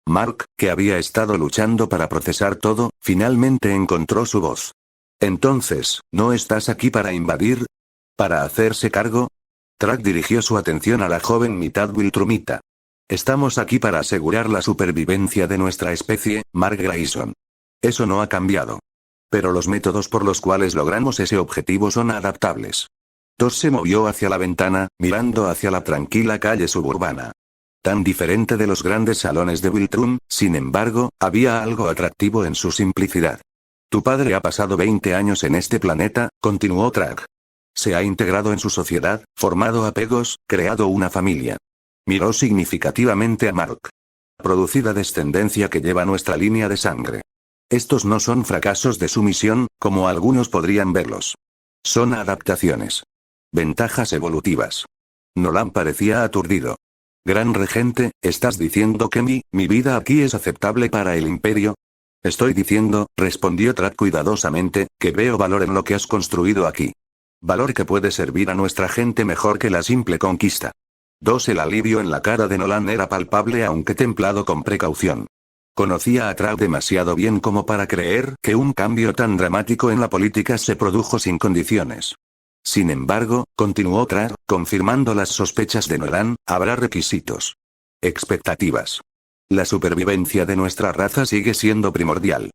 Mark, que había estado luchando para procesar todo, finalmente encontró su voz. Entonces, ¿no estás aquí para invadir? ¿Para hacerse cargo? Trar dirigió su atención a la joven mitad Viltrumita. Estamos aquí para asegurar la supervivencia de nuestra especie, Mark Grayson. Eso no ha cambiado. Pero los métodos por los cuales logramos ese objetivo son adaptables. Tosh se movió hacia la ventana, mirando hacia la tranquila calle suburbana. Tan diferente de los grandes salones de Viltrum, sin embargo, había algo atractivo en su simplicidad. Tu padre ha pasado 20 años en este planeta, continuó Track. Se ha integrado en su sociedad, formado apegos, creado una familia. Miró significativamente a Mark. Producida descendencia que lleva nuestra línea de sangre. Estos no son fracasos de su misión, como algunos podrían verlos. Son adaptaciones. Ventajas evolutivas. Nolan parecía aturdido. Gran regente, ¿estás diciendo que mi vida aquí es aceptable para el imperio? Estoy diciendo, respondió Track cuidadosamente, que veo valor en lo que has construido aquí. Valor que puede servir a nuestra gente mejor que la simple conquista. El alivio en la cara de Nolan era palpable aunque templado con precaución. Conocía a Track demasiado bien como para creer que un cambio tan dramático en la política se produjo sin condiciones. Sin embargo, continuó Track, confirmando las sospechas de Nolan, habrá requisitos. Expectativas. La supervivencia de nuestra raza sigue siendo primordial.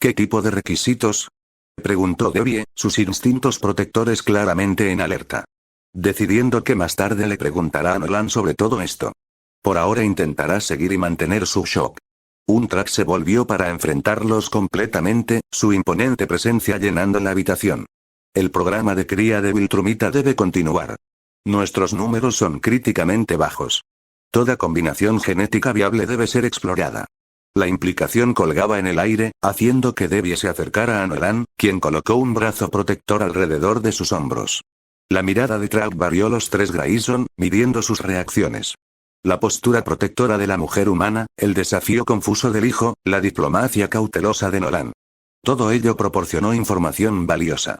¿Qué tipo de requisitos? Preguntó Debbie, sus instintos protectores claramente en alerta. Decidiendo que más tarde le preguntará a Nolan sobre todo esto. Por ahora intentará seguir y mantener su shock. Un Track se volvió para enfrentarlos completamente, su imponente presencia llenando la habitación. El programa de cría de Viltrumita debe continuar. Nuestros números son críticamente bajos. Toda combinación genética viable debe ser explorada. La implicación colgaba en el aire, haciendo que Debbie se acercara a Nolan, quien colocó un brazo protector alrededor de sus hombros. La mirada de Track varió los tres Grayson, midiendo sus reacciones. La postura protectora de la mujer humana, el desafío confuso del hijo, la diplomacia cautelosa de Nolan. Todo ello proporcionó información valiosa.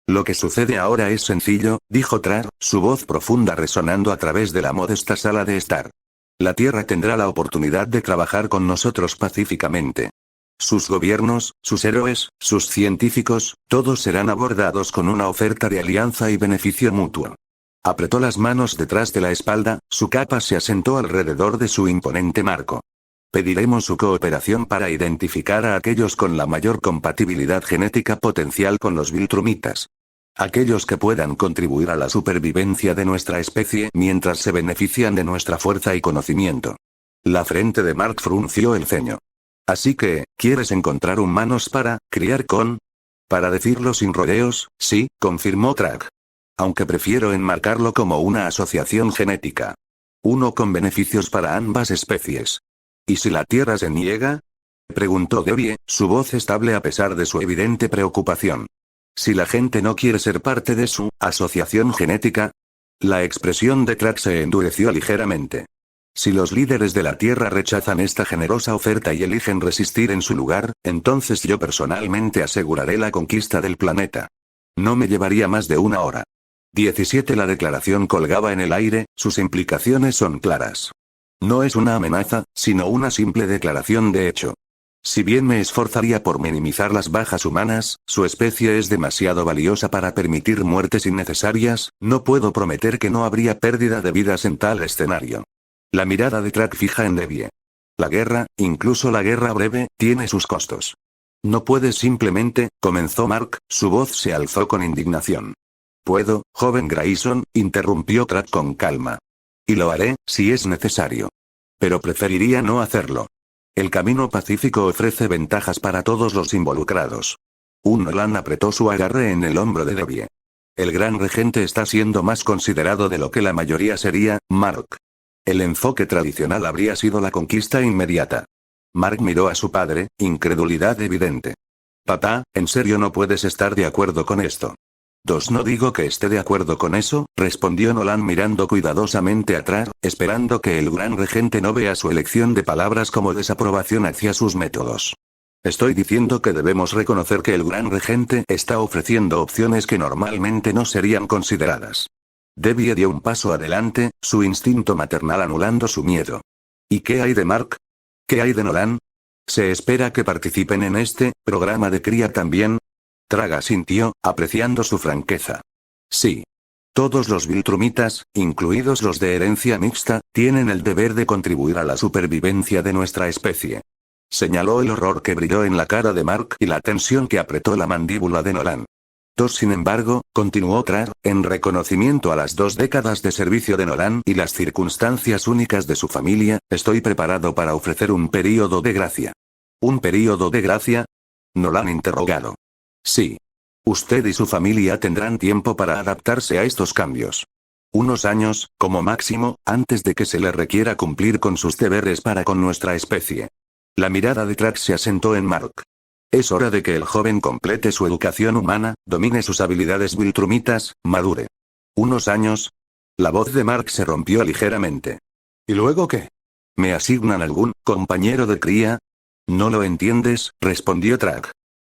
Lo que sucede ahora es sencillo, dijo Track, su voz profunda resonando a través de la modesta sala de estar. La Tierra tendrá la oportunidad de trabajar con nosotros pacíficamente. Sus gobiernos, sus héroes, sus científicos, todos serán abordados con una oferta de alianza y beneficio mutuo. Apretó las manos detrás de la espalda, su capa se asentó alrededor de su imponente marco. Pediremos su cooperación para identificar a aquellos con la mayor compatibilidad genética potencial con los Viltrumitas. Aquellos que puedan contribuir a la supervivencia de nuestra especie mientras se benefician de nuestra fuerza y conocimiento. La frente de Mark frunció el ceño. Así que, ¿quieres encontrar humanos para criar con? Para decirlo sin rodeos, sí, confirmó Track. Aunque prefiero enmarcarlo como una asociación genética. Uno con beneficios para ambas especies. ¿Y si la Tierra se niega? Preguntó Debbie, su voz estable a pesar de su evidente preocupación. Si la gente no quiere ser parte de su asociación genética. La expresión de Track se endureció ligeramente. Si los líderes de la Tierra rechazan esta generosa oferta y eligen resistir en su lugar, entonces yo personalmente aseguraré la conquista del planeta. No me llevaría más de una hora. 17 La declaración colgaba en el aire, sus implicaciones son claras. No es una amenaza, sino una simple declaración de hecho. Si bien me esforzaría por minimizar las bajas humanas, su especie es demasiado valiosa para permitir muertes innecesarias, no puedo prometer que no habría pérdida de vidas en tal escenario. La mirada de Track fija en Debbie. La guerra, incluso la guerra breve, tiene sus costos. No puedes simplemente, comenzó Mark, su voz se alzó con indignación. Puedo, joven Grayson, interrumpió Track con calma. Y lo haré, si es necesario. Pero preferiría no hacerlo. El camino pacífico ofrece ventajas para todos los involucrados. Un Nolan apretó su agarre en el hombro de Debbie. El gran regente está siendo más considerado de lo que la mayoría sería, Mark. El enfoque tradicional habría sido la conquista inmediata. Mark miró a su padre, incredulidad evidente. Papá, ¿en serio no puedes estar de acuerdo con esto? No digo que esté de acuerdo con eso, respondió Nolan mirando cuidadosamente atrás, esperando que el gran regente no vea su elección de palabras como desaprobación hacia sus métodos. Estoy diciendo que debemos reconocer que el gran regente está ofreciendo opciones que normalmente no serían consideradas. Debbie dio un paso adelante, su instinto maternal anulando su miedo. ¿Y qué hay de Mark? ¿Qué hay de Nolan? ¿Se espera que participen en este programa de cría también? Traga sintió, apreciando su franqueza. Sí. Todos los Viltrumitas, incluidos los de herencia mixta, tienen el deber de contribuir a la supervivencia de nuestra especie. Señaló el horror que brilló en la cara de Mark y la tensión que apretó la mandíbula de Nolan. Sin embargo, continuó Trag, en reconocimiento a las 2 décadas de servicio de Nolan y las circunstancias únicas de su familia, estoy preparado para ofrecer un período de gracia. ¿Un período de gracia? Nolan interrogado. Sí. Usted y su familia tendrán tiempo para adaptarse a estos cambios. Unos años, como máximo, antes de que se le requiera cumplir con sus deberes para con nuestra especie. La mirada de Trag se asentó en Mark. Es hora de que el joven complete su educación humana, domine sus habilidades viltrumitas, madure. ¿Unos años? La voz de Mark se rompió ligeramente. ¿Y luego qué? ¿Me asignan algún compañero de cría? No lo entiendes, respondió Trag.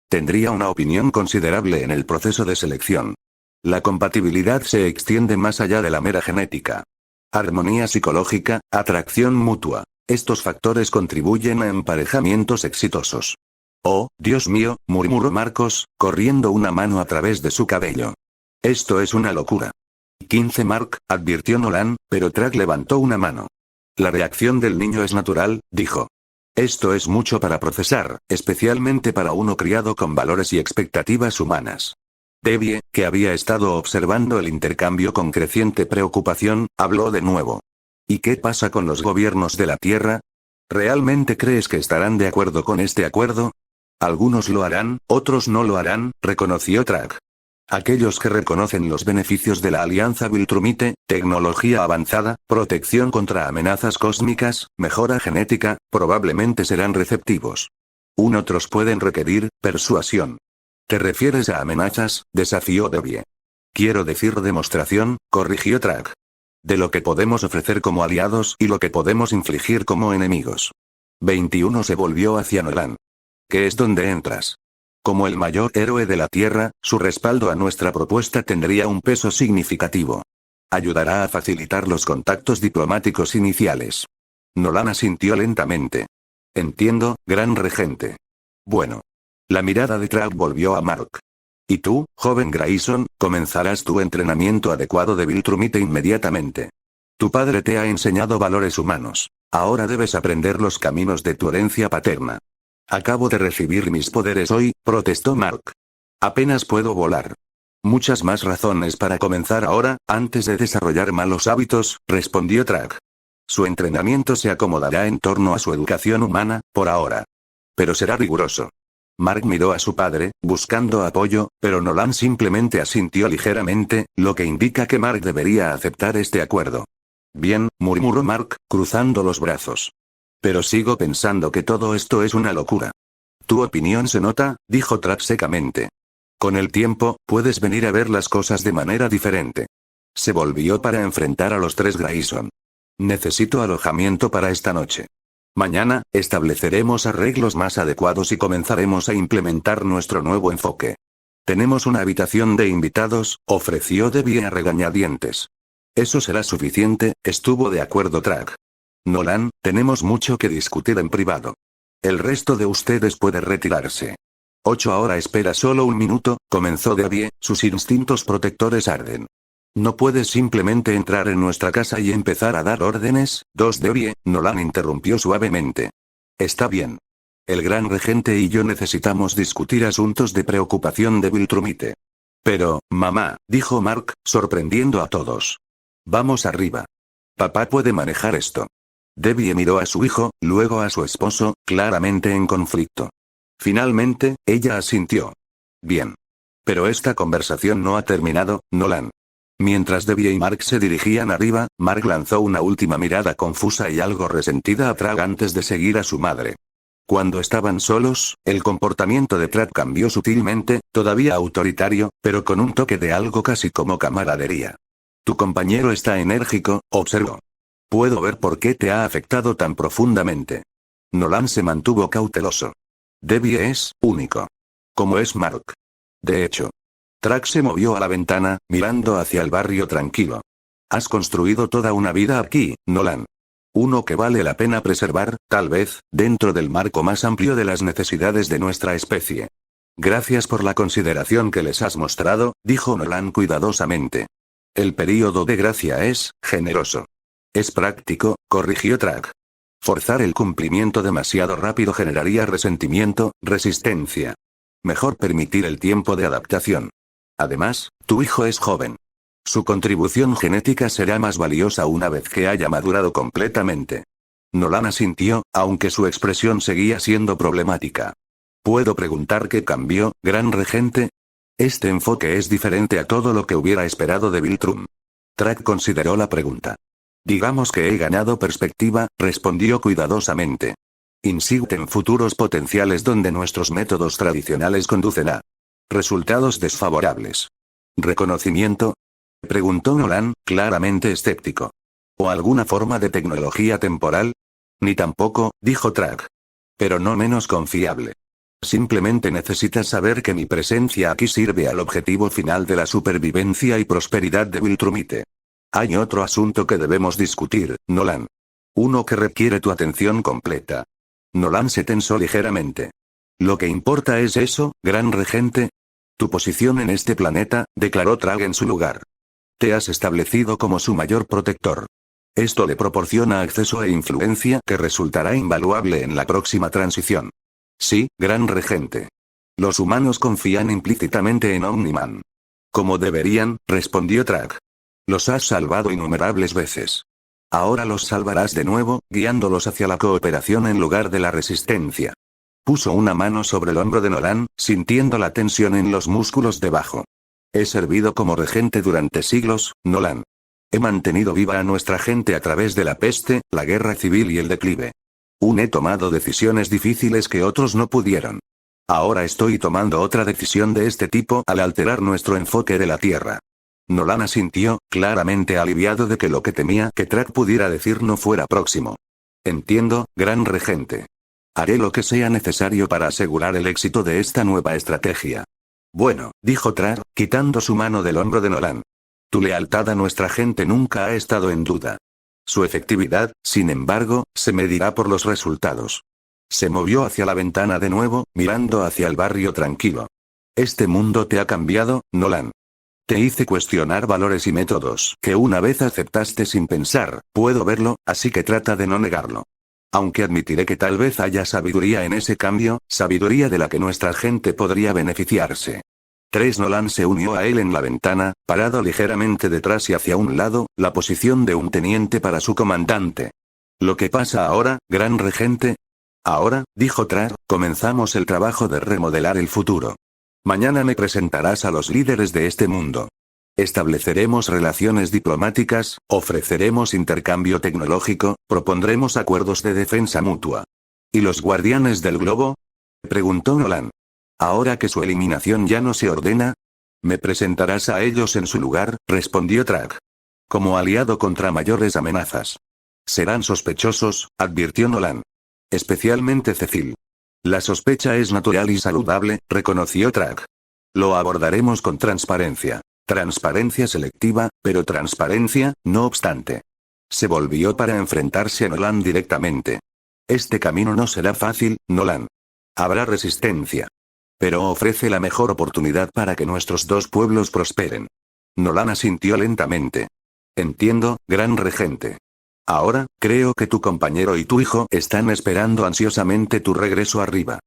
Tendría una opinión considerable en el proceso de selección. La compatibilidad se extiende más allá de la mera genética. Armonía psicológica, atracción mutua. Estos factores contribuyen a emparejamientos exitosos. Oh, Dios mío, murmuró Marcos, corriendo una mano a través de su cabello. Esto es una locura. 15 Mark, advirtió Nolan, pero Trag levantó una mano. La reacción del niño es natural, dijo. Esto es mucho para procesar, especialmente para uno criado con valores y expectativas humanas. Debbie, que había estado observando el intercambio con creciente preocupación, habló de nuevo. ¿Y qué pasa con los gobiernos de la Tierra? ¿Realmente crees que estarán de acuerdo con este acuerdo? Algunos lo harán, otros no lo harán, reconoció Trag. Aquellos que reconocen los beneficios de la alianza Viltrumite, tecnología avanzada, protección contra amenazas cósmicas, mejora genética, probablemente serán receptivos. Otros pueden requerir persuasión. ¿Te refieres a amenazas?, desafió Debbie. Quiero decir demostración, corrigió Trag. De lo que podemos ofrecer como aliados y lo que podemos infligir como enemigos. 21 se volvió hacia Nolan. ¿Qué es donde entras? Como el mayor héroe de la Tierra, su respaldo a nuestra propuesta tendría un peso significativo. Ayudará a facilitar los contactos diplomáticos iniciales. Nolan asintió lentamente. Entiendo, gran regente. Bueno. La mirada de Trag volvió a Mark. Y tú, joven Grayson, comenzarás tu entrenamiento adecuado de Viltrumite inmediatamente. Tu padre te ha enseñado valores humanos. Ahora debes aprender los caminos de tu herencia paterna. Acabo de recibir mis poderes hoy, protestó Mark. Apenas puedo volar. Muchas más razones para comenzar ahora, antes de desarrollar malos hábitos, respondió Trag. Su entrenamiento se acomodará en torno a su educación humana, por ahora. Pero será riguroso. Mark miró a su padre, buscando apoyo, pero Nolan simplemente asintió ligeramente, lo que indica que Mark debería aceptar este acuerdo. Bien, murmuró Mark, cruzando los brazos. Pero sigo pensando que todo esto es una locura. Tu opinión se nota, dijo Trag secamente. Con el tiempo, puedes venir a ver las cosas de manera diferente. Se volvió para enfrentar a los 3 Grayson. Necesito alojamiento para esta noche. Mañana, estableceremos arreglos más adecuados y comenzaremos a implementar nuestro nuevo enfoque. Tenemos una habitación de invitados, ofreció Debbie a regañadientes. Eso será suficiente, estuvo de acuerdo Trag. Nolan, tenemos mucho que discutir en privado. El resto de ustedes puede retirarse. 8 ahora espera solo un minuto, comenzó Debbie, sus instintos protectores arden. No puedes simplemente entrar en nuestra casa y empezar a dar órdenes, Debbie, Nolan interrumpió suavemente. Está bien. El gran regente y yo necesitamos discutir asuntos de preocupación de Viltrumite. Pero, mamá, dijo Mark, sorprendiendo a todos. Vamos arriba. Papá puede manejar esto. Debbie miró a su hijo, luego a su esposo, claramente en conflicto. Finalmente, ella asintió. Bien. Pero esta conversación no ha terminado, Nolan. Mientras Debbie y Mark se dirigían arriba, Mark lanzó una última mirada confusa y algo resentida a Trag antes de seguir a su madre. Cuando estaban solos, el comportamiento de Trag cambió sutilmente, todavía autoritario, pero con un toque de algo casi como camaradería. Tu compañero está enérgico, observó. Puedo ver por qué te ha afectado tan profundamente. Nolan se mantuvo cauteloso. Debbie es único. Como es Mark. De hecho. Trag se movió a la ventana, mirando hacia el barrio tranquilo. Has construido toda una vida aquí, Nolan. Uno que vale la pena preservar, tal vez, dentro del marco más amplio de las necesidades de nuestra especie. Gracias por la consideración que les has mostrado, dijo Nolan cuidadosamente. El período de gracia es generoso. Es práctico, corrigió Track. Forzar el cumplimiento demasiado rápido generaría resentimiento, resistencia. Mejor permitir el tiempo de adaptación. Además, tu hijo es joven. Su contribución genética será más valiosa una vez que haya madurado completamente. Nolan asintió, aunque su expresión seguía siendo problemática. ¿Puedo preguntar qué cambió, Gran Regente? Este enfoque es diferente a todo lo que hubiera esperado de Viltrum. Track consideró la pregunta. Digamos que he ganado perspectiva, respondió cuidadosamente. Insight en futuros potenciales donde nuestros métodos tradicionales conducen a resultados desfavorables. ¿Reconocimiento? Preguntó Nolan, claramente escéptico. ¿O alguna forma de tecnología temporal? Ni tampoco, dijo Track. Pero no menos confiable. Simplemente necesitas saber que mi presencia aquí sirve al objetivo final de la supervivencia y prosperidad de Viltrumite. Hay otro asunto que debemos discutir, Nolan. Uno que requiere tu atención completa. Nolan se tensó ligeramente. ¿Lo que importa es eso, Gran Regente? Tu posición en este planeta, declaró Track en su lugar. Te has establecido como su mayor protector. Esto le proporciona acceso e influencia que resultará invaluable en la próxima transición. Sí, Gran Regente. Los humanos confían implícitamente en Omniman. Como deberían, respondió Track. Los has salvado innumerables veces. Ahora los salvarás de nuevo, guiándolos hacia la cooperación en lugar de la resistencia. Puso una mano sobre el hombro de Nolan, sintiendo la tensión en los músculos debajo. He servido como regente durante siglos, Nolan. He mantenido viva a nuestra gente a través de la peste, la guerra civil y el declive. He tomado decisiones difíciles que otros no pudieron. Ahora estoy tomando otra decisión de este tipo al alterar nuestro enfoque de la Tierra. Nolan asintió, claramente aliviado de que lo que temía que Track pudiera decir no fuera próximo. Entiendo, Gran Regente. Haré lo que sea necesario para asegurar el éxito de esta nueva estrategia. Bueno, dijo Track, quitando su mano del hombro de Nolan. Tu lealtad a nuestra gente nunca ha estado en duda. Su efectividad, sin embargo, se medirá por los resultados. Se movió hacia la ventana de nuevo, mirando hacia el barrio tranquilo. Este mundo te ha cambiado, Nolan. Te hice cuestionar valores y métodos que una vez aceptaste sin pensar, puedo verlo, así que trata de no negarlo. Aunque admitiré que tal vez haya sabiduría en ese cambio, sabiduría de la que nuestra gente podría beneficiarse. Nolan se unió a él en la ventana, parado ligeramente detrás y hacia un lado, la posición de un teniente para su comandante. ¿Lo que pasa ahora, Gran Regente? Ahora, dijo Track, comenzamos el trabajo de remodelar el futuro. Mañana me presentarás a los líderes de este mundo. Estableceremos relaciones diplomáticas, ofreceremos intercambio tecnológico, propondremos acuerdos de defensa mutua. ¿Y los guardianes del globo? Preguntó Nolan. Ahora que su eliminación ya no se ordena, me presentarás a ellos en su lugar, respondió Track. Como aliado contra mayores amenazas. Serán sospechosos, advirtió Nolan. Especialmente Cecil. La sospecha es natural y saludable, reconoció Track. Lo abordaremos con transparencia. Transparencia selectiva, pero transparencia, no obstante. Se volvió para enfrentarse a Nolan directamente. Este camino no será fácil, Nolan. Habrá resistencia. Pero ofrece la mejor oportunidad para que nuestros dos pueblos prosperen. Nolan asintió lentamente. Entiendo, Gran Regente. Ahora, creo que tu compañero y tu hijo están esperando ansiosamente tu regreso arriba.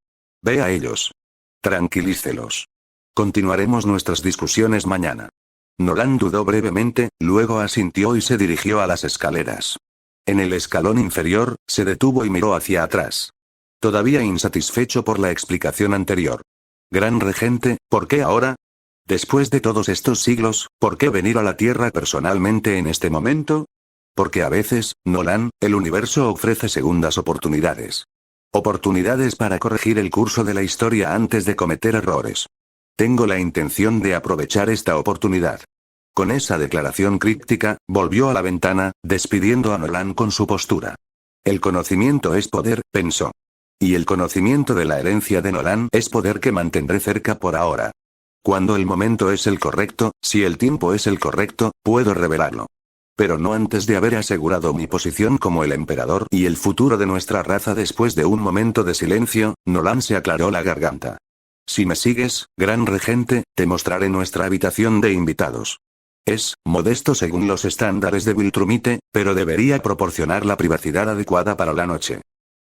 Ve a ellos. Tranquilícelos. Continuaremos nuestras discusiones mañana. Nolan dudó brevemente, luego asintió y se dirigió a las escaleras. En el escalón inferior, se detuvo y miró hacia atrás. Todavía insatisfecho por la explicación anterior. Gran Regente, ¿por qué ahora? Después de todos estos siglos, ¿por qué venir a la Tierra personalmente en este momento? Porque a veces, Nolan, el universo ofrece segundas oportunidades. Oportunidades para corregir el curso de la historia antes de cometer errores. Tengo la intención de aprovechar esta oportunidad. Con esa declaración críptica, volvió a la ventana, despidiendo a Nolan con su postura. El conocimiento es poder, pensó. Y el conocimiento de la herencia de Nolan es poder que mantendré cerca por ahora. Cuando el momento es el correcto, si el tiempo es el correcto, puedo revelarlo. Pero no antes de haber asegurado mi posición como el emperador y el futuro de nuestra raza. Después de un momento de silencio, Nolan se aclaró la garganta. Si me sigues, Gran Regente, te mostraré nuestra habitación de invitados. Es modesto según los estándares de Viltrumite, pero debería proporcionar la privacidad adecuada para la noche.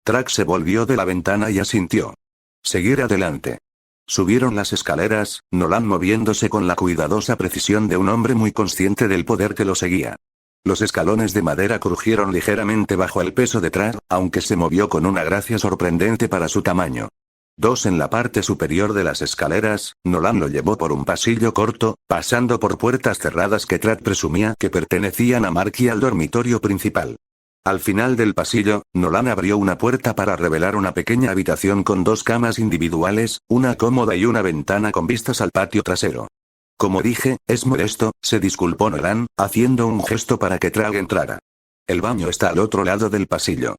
Track se volvió de la ventana y asintió. Seguir adelante. Subieron las escaleras, Nolan moviéndose con la cuidadosa precisión de un hombre muy consciente del poder que lo seguía. Los escalones de madera crujieron ligeramente bajo el peso de Track, aunque se movió con una gracia sorprendente para su tamaño. Dos en la parte superior de las escaleras, Nolan lo llevó por un pasillo corto, pasando por puertas cerradas que Track presumía que pertenecían a Mark y al dormitorio principal. Al final del pasillo, Nolan abrió una puerta para revelar una pequeña habitación con dos camas individuales, una cómoda y una ventana con vistas al patio trasero. Como dije, es modesto, se disculpó Nolan, haciendo un gesto para que Track entrara. El baño está al otro lado del pasillo.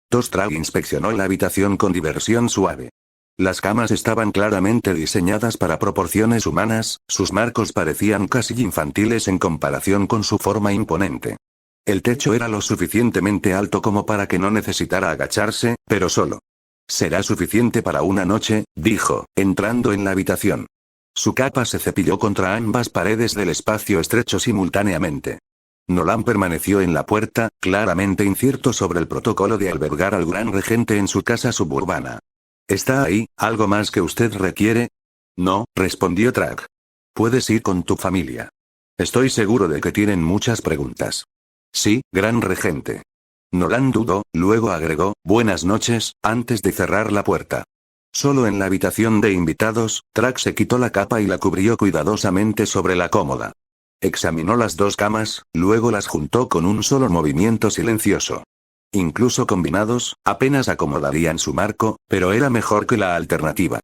Track inspeccionó la habitación con diversión suave. Las camas estaban claramente diseñadas para proporciones humanas, sus marcos parecían casi infantiles en comparación con su forma imponente. El techo era lo suficientemente alto como para que no necesitara agacharse, pero solo. Será suficiente para una noche, dijo, entrando en la habitación. Su capa se cepilló contra ambas paredes del espacio estrecho simultáneamente. Nolan permaneció en la puerta, claramente incierto sobre el protocolo de albergar al gran regente en su casa suburbana. ¿Está ahí, algo más que usted requiere? No, respondió Track. Puedes ir con tu familia. Estoy seguro de que tienen muchas preguntas. Sí, gran regente. Nolan dudó, luego agregó, buenas noches, antes de cerrar la puerta. Solo en la habitación de invitados, Track se quitó la capa y la cubrió cuidadosamente sobre la cómoda. Examinó las dos camas, luego las juntó con un solo movimiento silencioso. Incluso combinados, apenas acomodarían su marco, pero era mejor que la alternativa.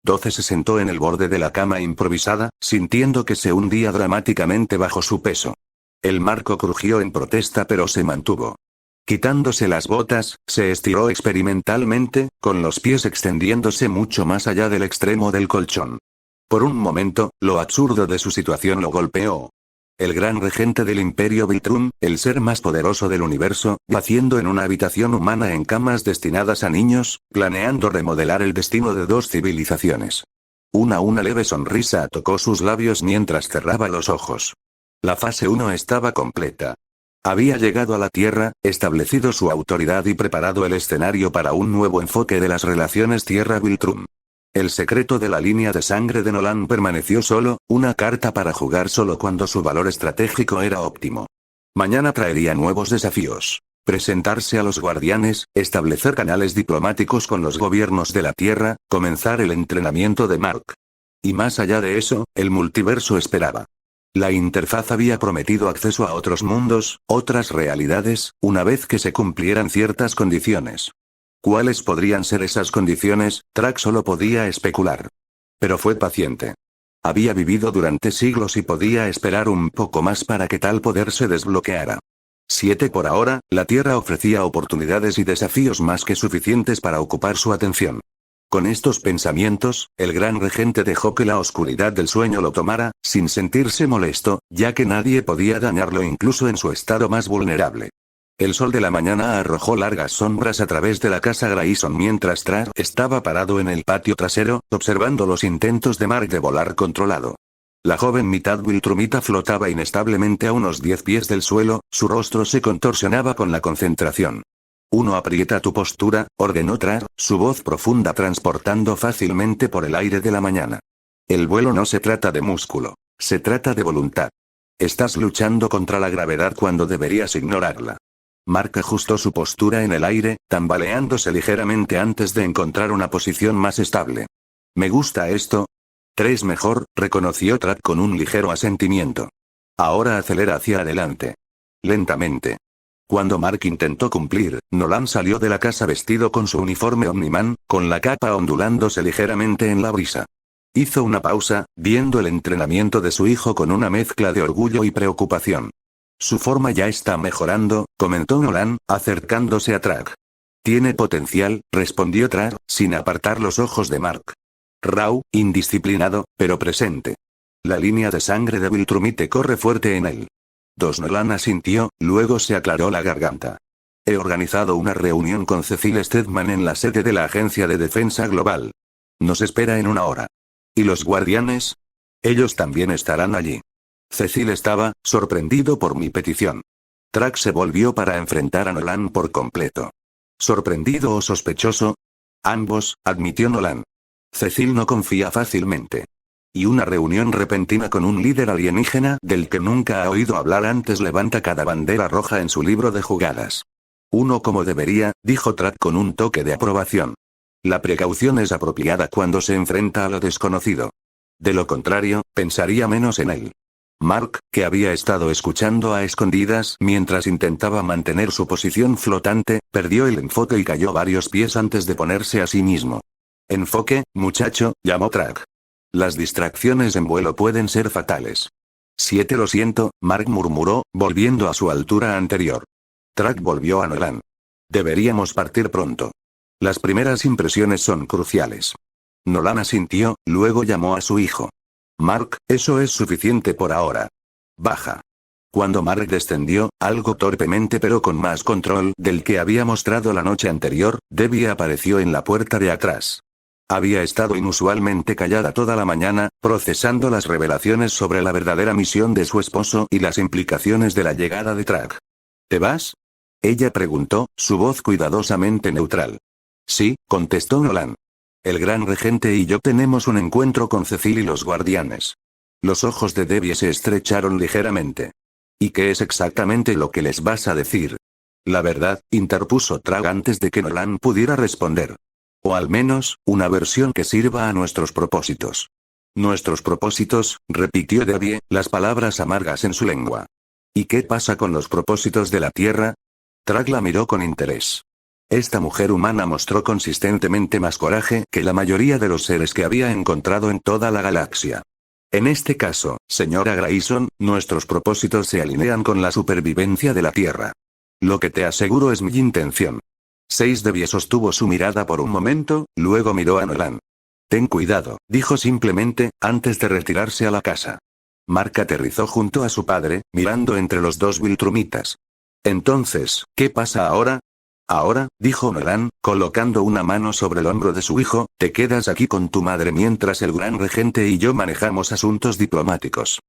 12 se sentó en el borde de la cama improvisada, sintiendo que se hundía dramáticamente bajo su peso. El marco crujió en protesta pero se mantuvo. Quitándose las botas, se estiró experimentalmente, con los pies extendiéndose mucho más allá del extremo del colchón. Por un momento, lo absurdo de su situación lo golpeó. El gran regente del Imperio Viltrum, el ser más poderoso del universo, yaciendo en una habitación humana en camas destinadas a niños, planeando remodelar el destino de dos civilizaciones. Una leve sonrisa tocó sus labios mientras cerraba los ojos. La fase 1 estaba completa. Había llegado a la Tierra, establecido su autoridad y preparado el escenario para un nuevo enfoque de las relaciones Tierra-Viltrum. El secreto de la línea de sangre de Nolan permaneció solo, una carta para jugar solo cuando su valor estratégico era óptimo. Mañana traería nuevos desafíos. Presentarse a los guardianes, establecer canales diplomáticos con los gobiernos de la Tierra, comenzar el entrenamiento de Mark. Y más allá de eso, el multiverso esperaba. La interfaz había prometido acceso a otros mundos, otras realidades, una vez que se cumplieran ciertas condiciones. ¿Cuáles podrían ser esas condiciones? Track solo podía especular. Pero fue paciente. Había vivido durante siglos y podía esperar un poco más para que tal poder se desbloqueara. 7 por ahora, la Tierra ofrecía oportunidades y desafíos más que suficientes para ocupar su atención. Con estos pensamientos, el gran regente dejó que la oscuridad del sueño lo tomara, sin sentirse molesto, ya que nadie podía dañarlo incluso en su estado más vulnerable. El sol de la mañana arrojó largas sombras a través de la casa Grayson mientras Track estaba parado en el patio trasero, observando los intentos de Mark de volar controlado. La joven mitad Viltrumita flotaba inestablemente a unos 10 pies del suelo, su rostro se contorsionaba con la concentración. Aprieta tu postura, ordenó Track, su voz profunda transportando fácilmente por el aire de la mañana. El vuelo no se trata de músculo, se trata de voluntad. Estás luchando contra la gravedad cuando deberías ignorarla. Mark ajustó su postura en el aire, tambaleándose ligeramente antes de encontrar una posición más estable. Me gusta esto. 3 mejor, reconoció Track con un ligero asentimiento. Ahora acelera hacia adelante. Lentamente. Cuando Mark intentó cumplir, Nolan salió de la casa vestido con su uniforme Omniman, con la capa ondulándose ligeramente en la brisa. Hizo una pausa, viendo el entrenamiento de su hijo con una mezcla de orgullo y preocupación. Su forma ya está mejorando, comentó Nolan, acercándose a Track. Tiene potencial, respondió Track, sin apartar los ojos de Mark. Raw, indisciplinado, pero presente. La línea de sangre de Viltrumite corre fuerte en él. Nolan asintió, luego se aclaró la garganta. He organizado una reunión con Cecil Stedman en la sede de la Agencia de Defensa Global. Nos espera en 1 hora. ¿Y los guardianes? Ellos también estarán allí. Cecil estaba sorprendido por mi petición. Track se volvió para enfrentar a Nolan por completo. ¿Sorprendido o sospechoso? Ambos, admitió Nolan. Cecil no confía fácilmente. Y una reunión repentina con un líder alienígena del que nunca ha oído hablar antes levanta cada bandera roja en su libro de jugadas. Uno como debería, dijo Track con un toque de aprobación. La precaución es apropiada cuando se enfrenta a lo desconocido. De lo contrario, pensaría menos en él. Mark, que había estado escuchando a escondidas mientras intentaba mantener su posición flotante, perdió el enfoque y cayó varios pies antes de ponerse a sí mismo. Enfoque, muchacho, llamó Track. Las distracciones en vuelo pueden ser fatales. 7 Lo siento, Mark murmuró, volviendo a su altura anterior. Track volvió a Nolan. Deberíamos partir pronto. Las primeras impresiones son cruciales. Nolan asintió, luego llamó a su hijo. Mark, eso es suficiente por ahora. Baja. Cuando Mark descendió, algo torpemente pero con más control del que había mostrado la noche anterior, Debbie apareció en la puerta de atrás. Había estado inusualmente callada toda la mañana, procesando las revelaciones sobre la verdadera misión de su esposo y las implicaciones de la llegada de Track. ¿Te vas? Ella preguntó, su voz cuidadosamente neutral. Sí, contestó Nolan. El gran regente y yo tenemos un encuentro con Cecil y los guardianes. Los ojos de Debbie se estrecharon ligeramente. ¿Y qué es exactamente lo que les vas a decir? La verdad, interpuso Track antes de que Nolan pudiera responder. O al menos, una versión que sirva a nuestros propósitos. Nuestros propósitos, repitió Debbie, las palabras amargas en su lengua. ¿Y qué pasa con los propósitos de la Tierra? Track la miró con interés. Esta mujer humana mostró consistentemente más coraje que la mayoría de los seres que había encontrado en toda la galaxia. En este caso, señora Grayson, nuestros propósitos se alinean con la supervivencia de la Tierra. Lo que te aseguro es mi intención. Debbie sostuvo su mirada por un momento, luego miró a Nolan. Ten cuidado, dijo simplemente, antes de retirarse a la casa. Mark aterrizó junto a su padre, mirando entre los dos Viltrumitas. Entonces, ¿qué pasa ahora? Ahora, dijo Nolan, colocando una mano sobre el hombro de su hijo, te quedas aquí con tu madre mientras el gran regente y yo manejamos asuntos diplomáticos.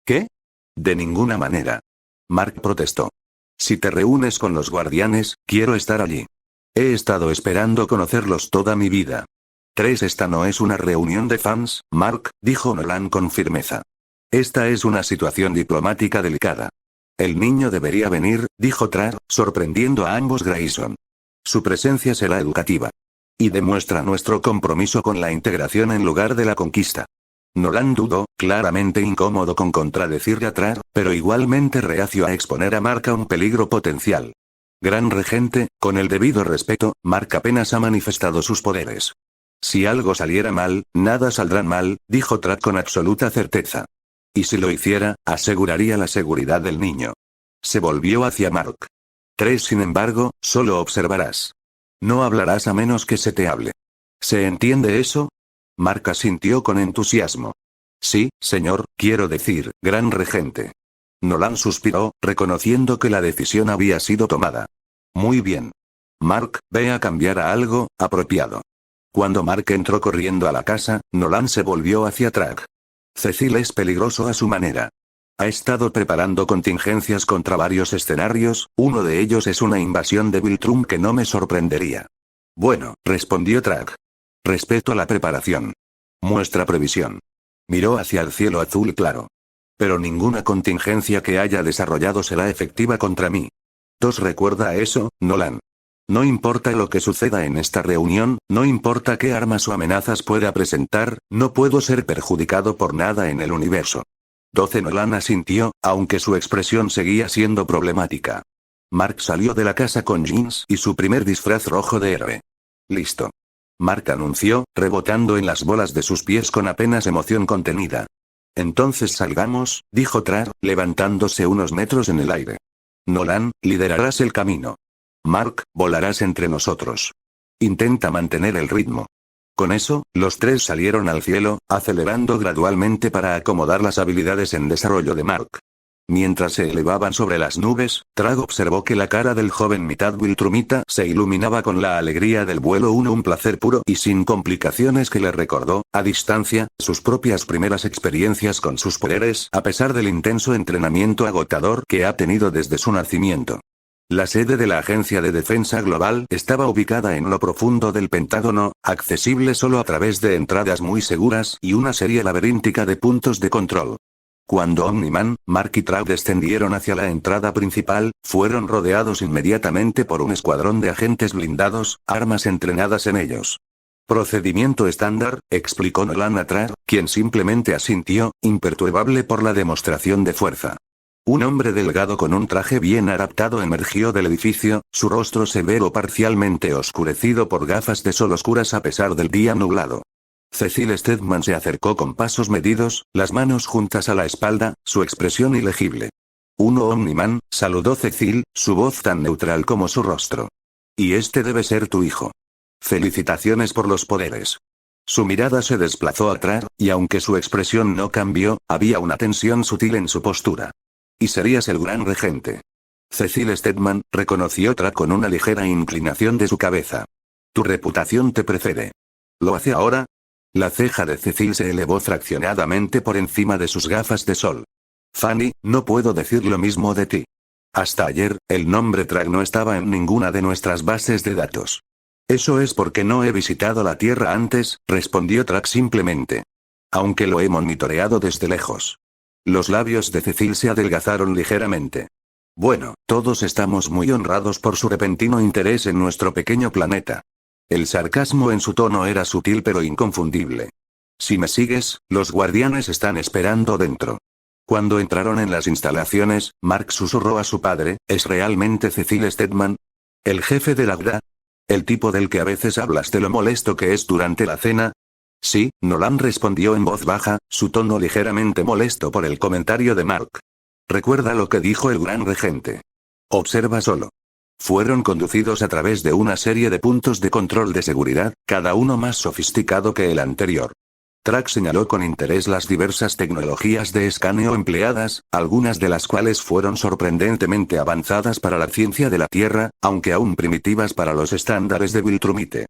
¿Qué? De ninguna manera. Mark protestó. Si te reúnes con los guardianes, quiero estar allí. He estado esperando conocerlos toda mi vida. Esta no es una reunión de fans, Mark, dijo Nolan con firmeza. Esta es una situación diplomática delicada. El niño debería venir, dijo Track, sorprendiendo a ambos Grayson. Su presencia será educativa. Y demuestra nuestro compromiso con la integración en lugar de la conquista. Nolan dudó, claramente incómodo con contradecirle a Track, pero igualmente reacio a exponer a Mark a un peligro potencial. Gran regente, con el debido respeto, Mark apenas ha manifestado sus poderes. Si algo saliera mal, nada saldrá mal, dijo Track con absoluta certeza. Y si lo hiciera, aseguraría la seguridad del niño. Se volvió hacia Mark. Sin embargo, solo observarás. No hablarás a menos que se te hable. ¿Se entiende eso? Mark asintió con entusiasmo. Sí, señor, quiero decir, gran regente. Nolan suspiró, reconociendo que la decisión había sido tomada. Muy bien. Mark, ve a cambiar a algo apropiado. Cuando Mark entró corriendo a la casa, Nolan se volvió hacia Track. Cecil es peligroso a su manera. Ha estado preparando contingencias contra varios escenarios, uno de ellos es una invasión de Viltrum que no me sorprendería. Bueno, respondió Track. Respeto la preparación. Muestra previsión. Miró hacia el cielo azul claro. Pero ninguna contingencia que haya desarrollado será efectiva contra mí. Recuerda eso, Nolan. No importa lo que suceda en esta reunión, no importa qué armas o amenazas pueda presentar, no puedo ser perjudicado por nada en el universo. Nolan asintió, aunque su expresión seguía siendo problemática. Mark salió de la casa con jeans y su primer disfraz rojo de héroe. Listo. Mark anunció, rebotando en las bolas de sus pies con apenas emoción contenida. Entonces salgamos, dijo Track, levantándose unos metros en el aire. Nolan, liderarás el camino. Mark, volarás entre nosotros. Intenta mantener el ritmo. Con eso, los tres salieron al cielo, acelerando gradualmente para acomodar las habilidades en desarrollo de Mark. Mientras se elevaban sobre las nubes, Trag observó que la cara del joven mitad Viltrumita se iluminaba con la alegría del vuelo, un placer puro y sin complicaciones que le recordó, a distancia, sus propias primeras experiencias con sus poderes, a pesar del intenso entrenamiento agotador que ha tenido desde su nacimiento. La sede de la Agencia de Defensa Global estaba ubicada en lo profundo del Pentágono, accesible solo a través de entradas muy seguras y una serie laberíntica de puntos de control. Cuando Omni-Man, Mark y Trag descendieron hacia la entrada principal, fueron rodeados inmediatamente por un escuadrón de agentes blindados, armas entrenadas en ellos. Procedimiento estándar, explicó Nolan a Trag, quien simplemente asintió, imperturbable por la demostración de fuerza. Un hombre delgado con un traje bien adaptado emergió del edificio, su rostro severo parcialmente oscurecido por gafas de sol oscuras a pesar del día nublado. Cecil Stedman se acercó con pasos medidos, las manos juntas a la espalda, su expresión ilegible. Omni-Man, saludó Cecil, su voz tan neutral como su rostro. Y este debe ser tu hijo. Felicitaciones por los poderes. Su mirada se desplazó atrás, y aunque su expresión no cambió, había una tensión sutil en su postura. Y serías el gran regente. Cecil Stedman, reconoció Trag con una ligera inclinación de su cabeza. Tu reputación te precede. ¿Lo hace ahora? La ceja de Cecil se elevó fraccionadamente por encima de sus gafas de sol. Fanny, no puedo decir lo mismo de ti. Hasta ayer, el nombre Trag no estaba en ninguna de nuestras bases de datos. Eso es porque no he visitado la Tierra antes, respondió Trag simplemente. Aunque lo he monitoreado desde lejos. Los labios de Cecil se adelgazaron ligeramente. Bueno, todos estamos muy honrados por su repentino interés en nuestro pequeño planeta. El sarcasmo en su tono era sutil pero inconfundible. Si me sigues, los guardianes están esperando dentro. Cuando entraron en las instalaciones, Mark susurró a su padre, ¿es realmente Cecil Stedman? ¿El jefe de la GDA? ¿El tipo del que a veces hablas de lo molesto que es durante la cena? Sí, Nolan respondió en voz baja, su tono ligeramente molesto por el comentario de Mark. Recuerda lo que dijo el gran regente. Observa solo. Fueron conducidos a través de una serie de puntos de control de seguridad, cada uno más sofisticado que el anterior. Trag señaló con interés las diversas tecnologías de escaneo empleadas, algunas de las cuales fueron sorprendentemente avanzadas para la ciencia de la Tierra, aunque aún primitivas para los estándares de Viltrumite.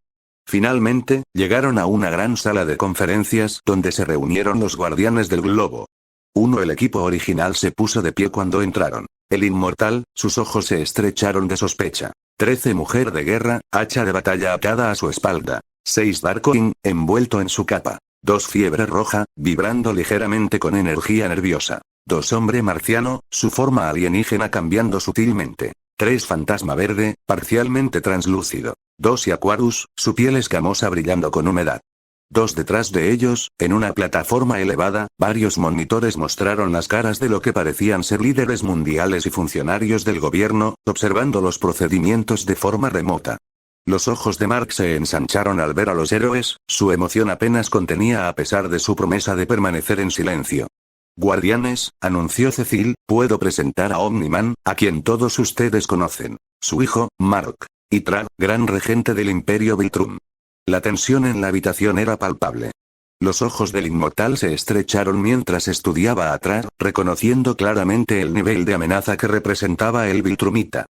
Finalmente, llegaron a una gran sala de conferencias donde se reunieron los guardianes del globo. El equipo original se puso de pie cuando entraron. El inmortal, sus ojos se estrecharon de sospecha. 13 mujer de guerra, hacha de batalla atada a su espalda. 6 Darkwing, envuelto en su capa. 2 fiebre roja, vibrando ligeramente con energía nerviosa. 2 hombre marciano, su forma alienígena cambiando sutilmente. 3 fantasma verde, parcialmente translúcido. 2 Aquarus, su piel escamosa brillando con humedad. 2 detrás de ellos, en una plataforma elevada, varios monitores mostraron las caras de lo que parecían ser líderes mundiales y funcionarios del gobierno, observando los procedimientos de forma remota. Los ojos de Mark se ensancharon al ver a los héroes, su emoción apenas contenía a pesar de su promesa de permanecer en silencio. Guardianes, anunció Cecil, puedo presentar a Omni-Man, a quien todos ustedes conocen. Su hijo, Mark. Y Trag, gran regente del Imperio Viltrum. La tensión en la habitación era palpable. Los ojos del inmortal se estrecharon mientras estudiaba a Trag, reconociendo claramente el nivel de amenaza que representaba el Viltrumita.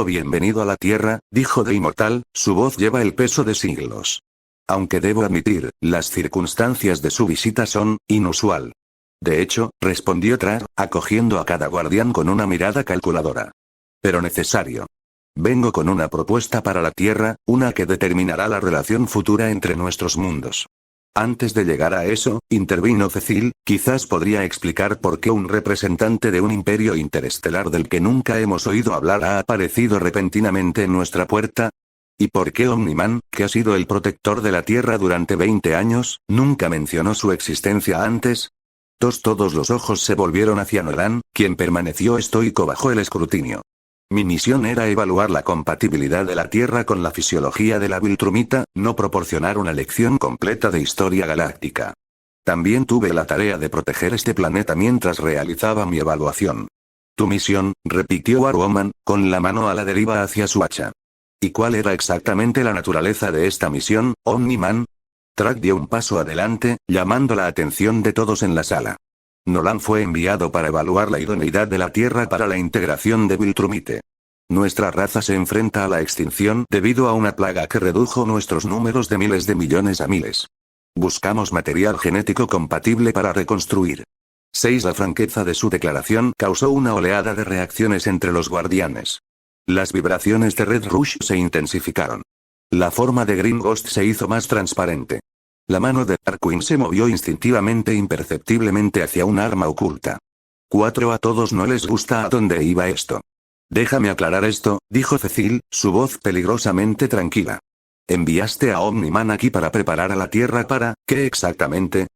Bienvenido a la Tierra, dijo de inmortal, su voz lleva el peso de siglos. Aunque debo admitir, las circunstancias de su visita son inusual. De hecho, respondió Trag, acogiendo a cada guardián con una mirada calculadora. Pero necesario. Vengo con una propuesta para la Tierra, una que determinará la relación futura entre nuestros mundos. Antes de llegar a eso, intervino Cecil, quizás podría explicar por qué un representante de un imperio interestelar del que nunca hemos oído hablar ha aparecido repentinamente en nuestra puerta. ¿Y por qué Omni-Man, que ha sido el protector de la Tierra durante 20 años, nunca mencionó su existencia antes? Todos los ojos se volvieron hacia Nolan, quien permaneció estoico bajo el escrutinio. Mi misión era evaluar la compatibilidad de la Tierra con la fisiología de la Viltrumita, no proporcionar una lección completa de historia galáctica. También tuve la tarea de proteger este planeta mientras realizaba mi evaluación. Tu misión, repitió War-Woman, con la mano a la deriva hacia su hacha. ¿Y cuál era exactamente la naturaleza de esta misión, Omni-Man? Trag dio un paso adelante, llamando la atención de todos en la sala. Nolan fue enviado para evaluar la idoneidad de la Tierra para la integración de Viltrumite. Nuestra raza se enfrenta a la extinción debido a una plaga que redujo nuestros números de miles de millones a miles. Buscamos material genético compatible para reconstruir. 6. La franqueza de su declaración causó una oleada de reacciones entre los guardianes. Las vibraciones de Red Rush se intensificaron. La forma de Green Ghost se hizo más transparente. La mano de Darkwing se movió instintivamente imperceptiblemente hacia un arma oculta. 4. A todos no les gusta a dónde iba esto. Déjame aclarar esto, dijo Cecil, su voz peligrosamente tranquila. Enviaste a Omni-Man aquí para preparar a la Tierra para, ¿qué exactamente?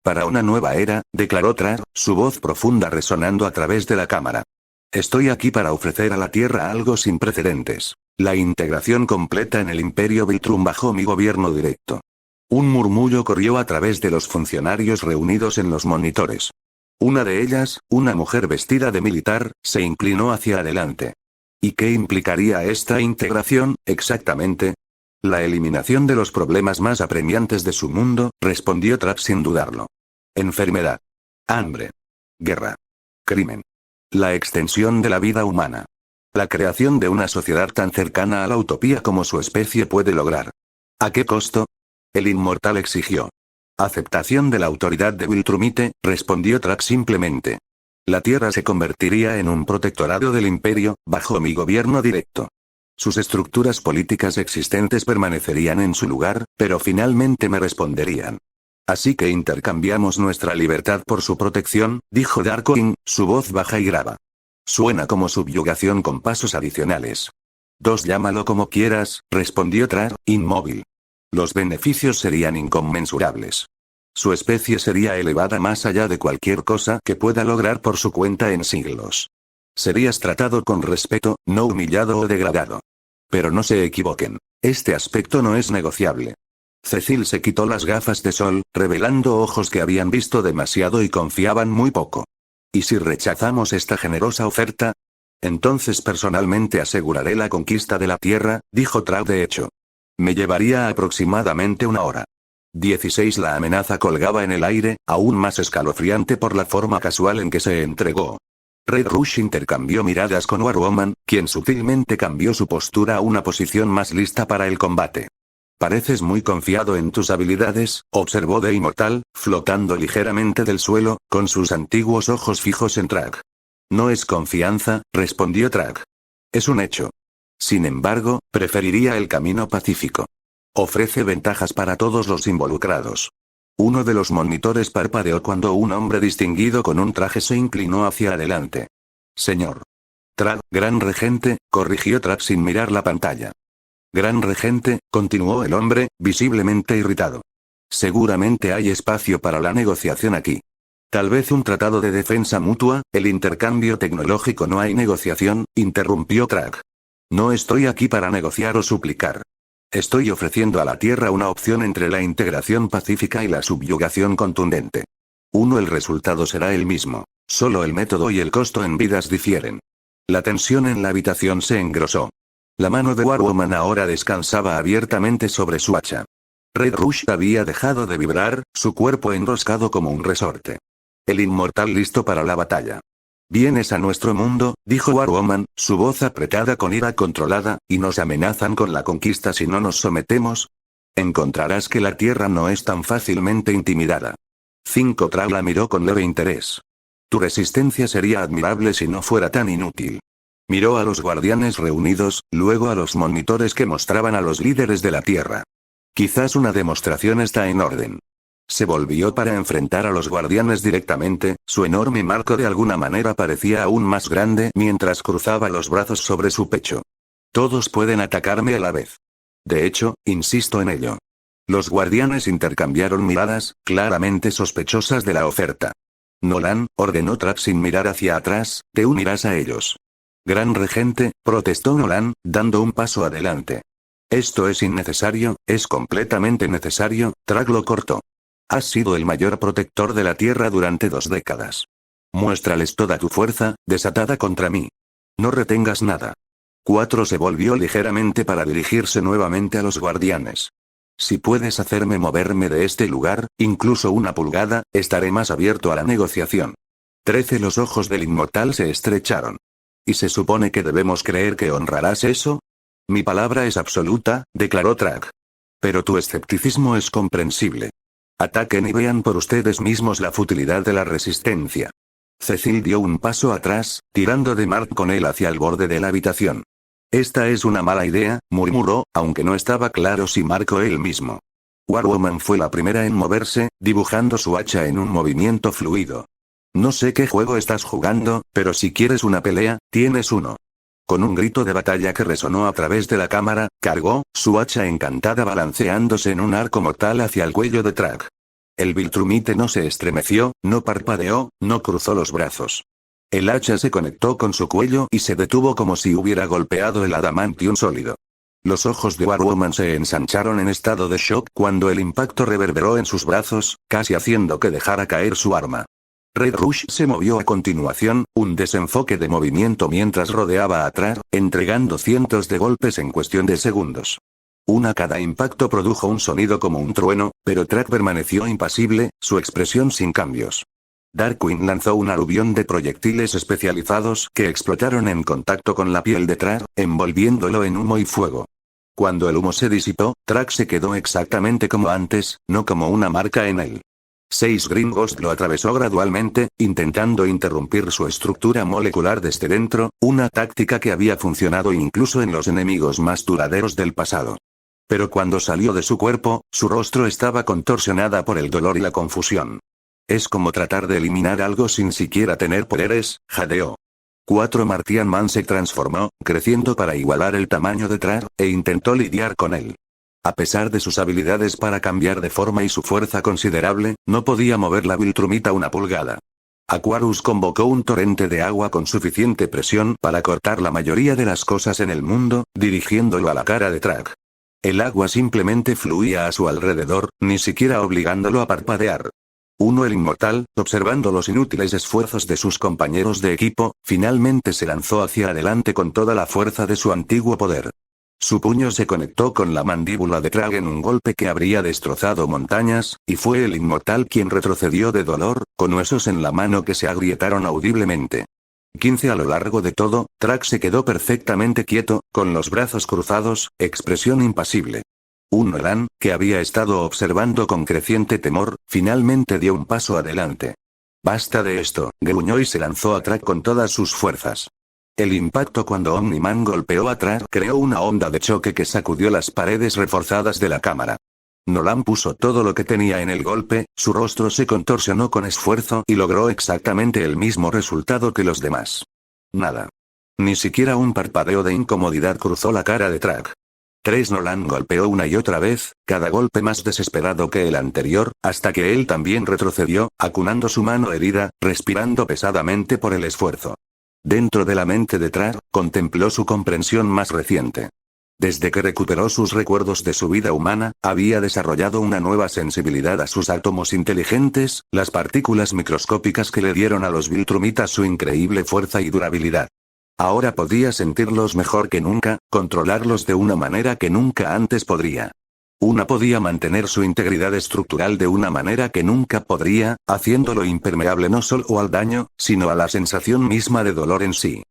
Para una nueva era, declaró Trar, su voz profunda resonando a través de la cámara. Estoy aquí para ofrecer a la Tierra algo sin precedentes. La integración completa en el Imperio Viltrum bajo mi gobierno directo. Un murmullo corrió a través de los funcionarios reunidos en los monitores. Una de ellas, una mujer vestida de militar, se inclinó hacia adelante. ¿Y qué implicaría esta integración, exactamente? La eliminación de los problemas más apremiantes de su mundo, respondió Trap sin dudarlo. Enfermedad. Hambre. Guerra. Crimen. La extensión de la vida humana. La creación de una sociedad tan cercana a la utopía como su especie puede lograr. ¿A qué costo? El inmortal exigió. Aceptación de la autoridad de Viltrumite, respondió Trap simplemente. La Tierra se convertiría en un protectorado del Imperio, bajo mi gobierno directo. Sus estructuras políticas existentes permanecerían en su lugar, pero finalmente me responderían. Así que intercambiamos nuestra libertad por su protección, dijo Darkwing, su voz baja y grave. Suena como subyugación con pasos adicionales. 2. Llámalo como quieras, respondió Trar, inmóvil. Los beneficios serían inconmensurables. Su especie sería elevada más allá de cualquier cosa que pueda lograr por su cuenta en siglos. Serías tratado con respeto, no humillado o degradado. Pero no se equivoquen. Este aspecto no es negociable. Cecil se quitó las gafas de sol, revelando ojos que habían visto demasiado y confiaban muy poco. ¿Y si rechazamos esta generosa oferta? Entonces personalmente aseguraré la conquista de la Tierra, dijo Trap de hecho. Me llevaría aproximadamente una hora. 16. La amenaza colgaba en el aire, aún más escalofriante por la forma casual en que se entregó. Red Rush intercambió miradas con War Woman, quien sutilmente cambió su postura a una posición más lista para el combate. Pareces muy confiado en tus habilidades, observó The Immortal, flotando ligeramente del suelo, con sus antiguos ojos fijos en Trag. No es confianza, respondió Trag. Es un hecho. Sin embargo, preferiría el camino pacífico. Ofrece ventajas para todos los involucrados. Uno de los monitores parpadeó cuando un hombre distinguido con un traje se inclinó hacia adelante. Señor. Trap, gran regente, corrigió Trap sin mirar la pantalla. Gran regente, continuó el hombre, visiblemente irritado. Seguramente hay espacio para la negociación aquí. Tal vez un tratado de defensa mutua, el intercambio tecnológico. No hay negociación, interrumpió Trap. No estoy aquí para negociar o suplicar. Estoy ofreciendo a la Tierra una opción entre la integración pacífica y la subyugación contundente. El resultado será el mismo. Solo el método y el costo en vidas difieren. La tensión en la habitación se engrosó. La mano de War Woman ahora descansaba abiertamente sobre su hacha. Red Rush había dejado de vibrar, su cuerpo enroscado como un resorte. El inmortal listo para la batalla. Vienes a nuestro mundo, dijo War Woman, su voz apretada con ira controlada, y nos amenazan con la conquista si no nos sometemos. Encontrarás que la Tierra no es tan fácilmente intimidada. 5. Trap la miró con leve interés. Tu resistencia sería admirable si no fuera tan inútil. Miró a los guardianes reunidos, luego a los monitores que mostraban a los líderes de la Tierra. Quizás una demostración está en orden. Se volvió para enfrentar a los guardianes directamente, su enorme marco de alguna manera parecía aún más grande mientras cruzaba los brazos sobre su pecho. Todos pueden atacarme a la vez. De hecho, insisto en ello. Los guardianes intercambiaron miradas, claramente sospechosas de la oferta. Nolan, ordenó Trap sin mirar hacia atrás, te unirás a ellos. Gran regente, protestó Nolan, dando un paso adelante. Esto es innecesario, es completamente necesario, Trap lo cortó. Has sido el mayor protector de la Tierra durante 2 décadas. Muéstrales toda tu fuerza, desatada contra mí. No retengas nada. 4 se volvió ligeramente para dirigirse nuevamente a los guardianes. Si puedes hacerme moverme de este lugar, incluso una pulgada, estaré más abierto a la negociación. 13. Los ojos del inmortal se estrecharon. ¿Y se supone que debemos creer que honrarás eso? Mi palabra es absoluta, declaró Track. Pero tu escepticismo es comprensible. Ataquen y vean por ustedes mismos la futilidad de la resistencia. Cecil dio un paso atrás, tirando de Mark con él hacia el borde de la habitación. Esta es una mala idea, murmuró, aunque no estaba claro si Mark o él mismo. War Woman fue la primera en moverse, dibujando su hacha en un movimiento fluido. No sé qué juego estás jugando, pero si quieres una pelea, tienes uno. Con un grito de batalla que resonó a través de la cámara, cargó, su hacha encantada balanceándose en un arco mortal hacia el cuello de Track. El Viltrumite no se estremeció, no parpadeó, no cruzó los brazos. El hacha se conectó con su cuello y se detuvo como si hubiera golpeado el adamantium sólido. Los ojos de War Woman se ensancharon en estado de shock cuando el impacto reverberó en sus brazos, casi haciendo que dejara caer su arma. Red Rush se movió a continuación, un desenfoque de movimiento mientras rodeaba a Track, entregando cientos de golpes en cuestión de segundos. Cada impacto produjo un sonido como un trueno, pero Track permaneció impasible, su expresión sin cambios. Darkwing lanzó un aluvión de proyectiles especializados que explotaron en contacto con la piel de Track, envolviéndolo en humo y fuego. Cuando el humo se disipó, Track se quedó exactamente como antes, no como una marca en él. 6 Green Ghost lo atravesó gradualmente, intentando interrumpir su estructura molecular desde dentro, una táctica que había funcionado incluso en los enemigos más duraderos del pasado. Pero cuando salió de su cuerpo, su rostro estaba contorsionada por el dolor y la confusión. Es como tratar de eliminar algo sin siquiera tener poderes, jadeó. 4 Martian Man se transformó, creciendo para igualar el tamaño de Track, e intentó lidiar con él. A pesar de sus habilidades para cambiar de forma y su fuerza considerable, no podía mover la Viltrumita una pulgada. Aquarius convocó un torrente de agua con suficiente presión para cortar la mayoría de las cosas en el mundo, dirigiéndolo a la cara de Track. El agua simplemente fluía a su alrededor, ni siquiera obligándolo a parpadear. El inmortal, observando los inútiles esfuerzos de sus compañeros de equipo, finalmente se lanzó hacia adelante con toda la fuerza de su antiguo poder. Su puño se conectó con la mandíbula de Track en un golpe que habría destrozado montañas, y fue el inmortal quien retrocedió de dolor, con huesos en la mano que se agrietaron audiblemente. 15 A lo largo de todo, Track se quedó perfectamente quieto, con los brazos cruzados, expresión impasible. Nolan, que había estado observando con creciente temor, finalmente dio un paso adelante. Basta de esto, gruñó y se lanzó a Track con todas sus fuerzas. El impacto cuando Omni-Man golpeó a Track creó una onda de choque que sacudió las paredes reforzadas de la cámara. Nolan puso todo lo que tenía en el golpe, su rostro se contorsionó con esfuerzo y logró exactamente el mismo resultado que los demás. Nada. Ni siquiera un parpadeo de incomodidad cruzó la cara de Track. 3 Nolan golpeó una y otra vez, cada golpe más desesperado que el anterior, hasta que él también retrocedió, acunando su mano herida, respirando pesadamente por el esfuerzo. Dentro de la mente de Track, contempló su comprensión más reciente. Desde que recuperó sus recuerdos de su vida humana, había desarrollado una nueva sensibilidad a sus átomos inteligentes, las partículas microscópicas que le dieron a los Viltrumitas su increíble fuerza y durabilidad. Ahora podía sentirlos mejor que nunca, controlarlos de una manera que nunca antes podría. Podía mantener su integridad estructural de una manera que nunca podría, haciéndolo impermeable no solo al daño, sino a la sensación misma de dolor en sí.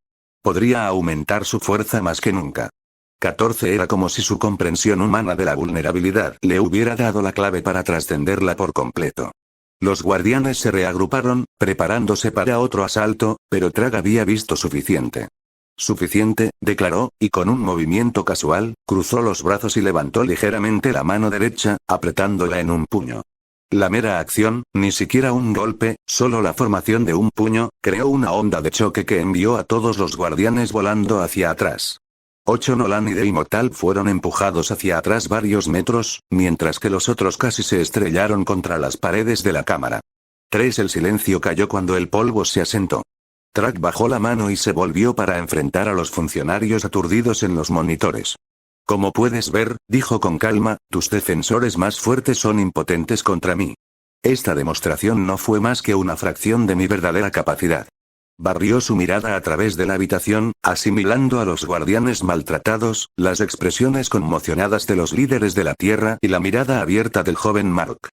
Podría aumentar su fuerza más que nunca. 14 Era como si su comprensión humana de la vulnerabilidad le hubiera dado la clave para trascenderla por completo. Los guardianes se reagruparon, preparándose para otro asalto, pero Track había visto suficiente. Suficiente, declaró, y con un movimiento casual, cruzó los brazos y levantó ligeramente la mano derecha, apretándola en un puño. La mera acción, ni siquiera un golpe, solo la formación de un puño, creó una onda de choque que envió a todos los guardianes volando hacia atrás. 8 Nolan y The Immortal fueron empujados hacia atrás varios metros, mientras que los otros casi se estrellaron contra las paredes de la cámara. 3 El silencio cayó cuando el polvo se asentó. Track bajó la mano y se volvió para enfrentar a los funcionarios aturdidos en los monitores. Como puedes ver, dijo con calma, tus defensores más fuertes son impotentes contra mí. Esta demostración no fue más que una fracción de mi verdadera capacidad. Barrió su mirada a través de la habitación, asimilando a los guardianes maltratados, las expresiones conmocionadas de los líderes de la Tierra y la mirada abierta del joven Mark.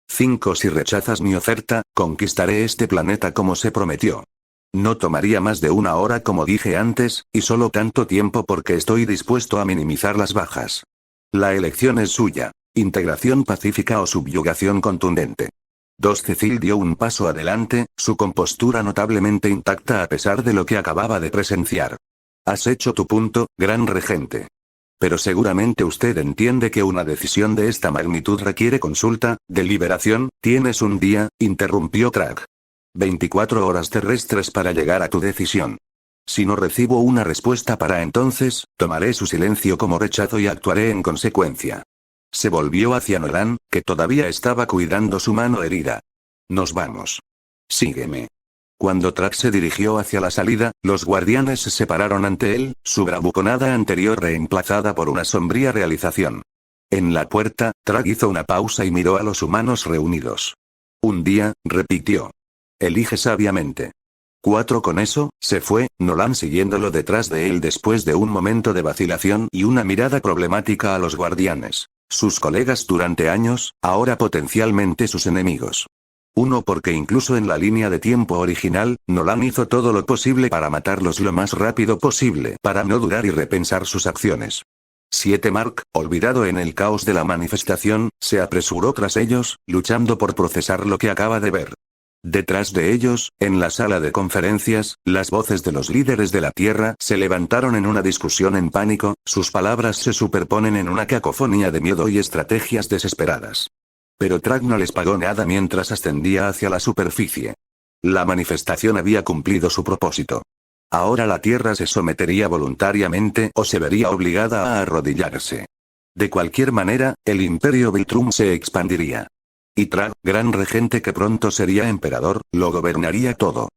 5. Si rechazas mi oferta, conquistaré este planeta como se prometió. No tomaría más de 1 hora como dije antes, y solo tanto tiempo porque estoy dispuesto a minimizar las bajas. La elección es suya. Integración pacífica o subyugación contundente. 2. Cecil dio un paso adelante, su compostura notablemente intacta a pesar de lo que acababa de presenciar. Has hecho tu punto, gran regente. Pero seguramente usted entiende que una decisión de esta magnitud requiere consulta, deliberación. Tienes un día, interrumpió Trag. 24 horas terrestres para llegar a tu decisión. Si no recibo una respuesta para entonces, tomaré su silencio como rechazo y actuaré en consecuencia. Se volvió hacia Nolan, que todavía estaba cuidando su mano herida. Nos vamos. Sígueme. Cuando Trag se dirigió hacia la salida, los guardianes se separaron ante él, su bravuconada anterior reemplazada por una sombría realización. En la puerta, Trag hizo una pausa y miró a los humanos reunidos. Un día, repitió. Elige sabiamente. 4. Con eso, se fue, Nolan siguiéndolo detrás de él después de un momento de vacilación y una mirada problemática a los guardianes. Sus colegas durante años, ahora potencialmente sus enemigos. 1. Porque incluso en la línea de tiempo original, Nolan hizo todo lo posible para matarlos lo más rápido posible para no durar y repensar sus acciones. 7. Mark, olvidado en el caos de la manifestación, se apresuró tras ellos, luchando por procesar lo que acaba de ver. Detrás de ellos, en la sala de conferencias, las voces de los líderes de la Tierra se levantaron en una discusión en pánico, sus palabras se superponen en una cacofonía de miedo y estrategias desesperadas. Pero Trag no les pagó nada mientras ascendía hacia la superficie. La manifestación había cumplido su propósito. Ahora la Tierra se sometería voluntariamente o se vería obligada a arrodillarse. De cualquier manera, el Imperio Viltrum se expandiría. Y Trag, gran regente que pronto sería emperador, lo gobernaría todo.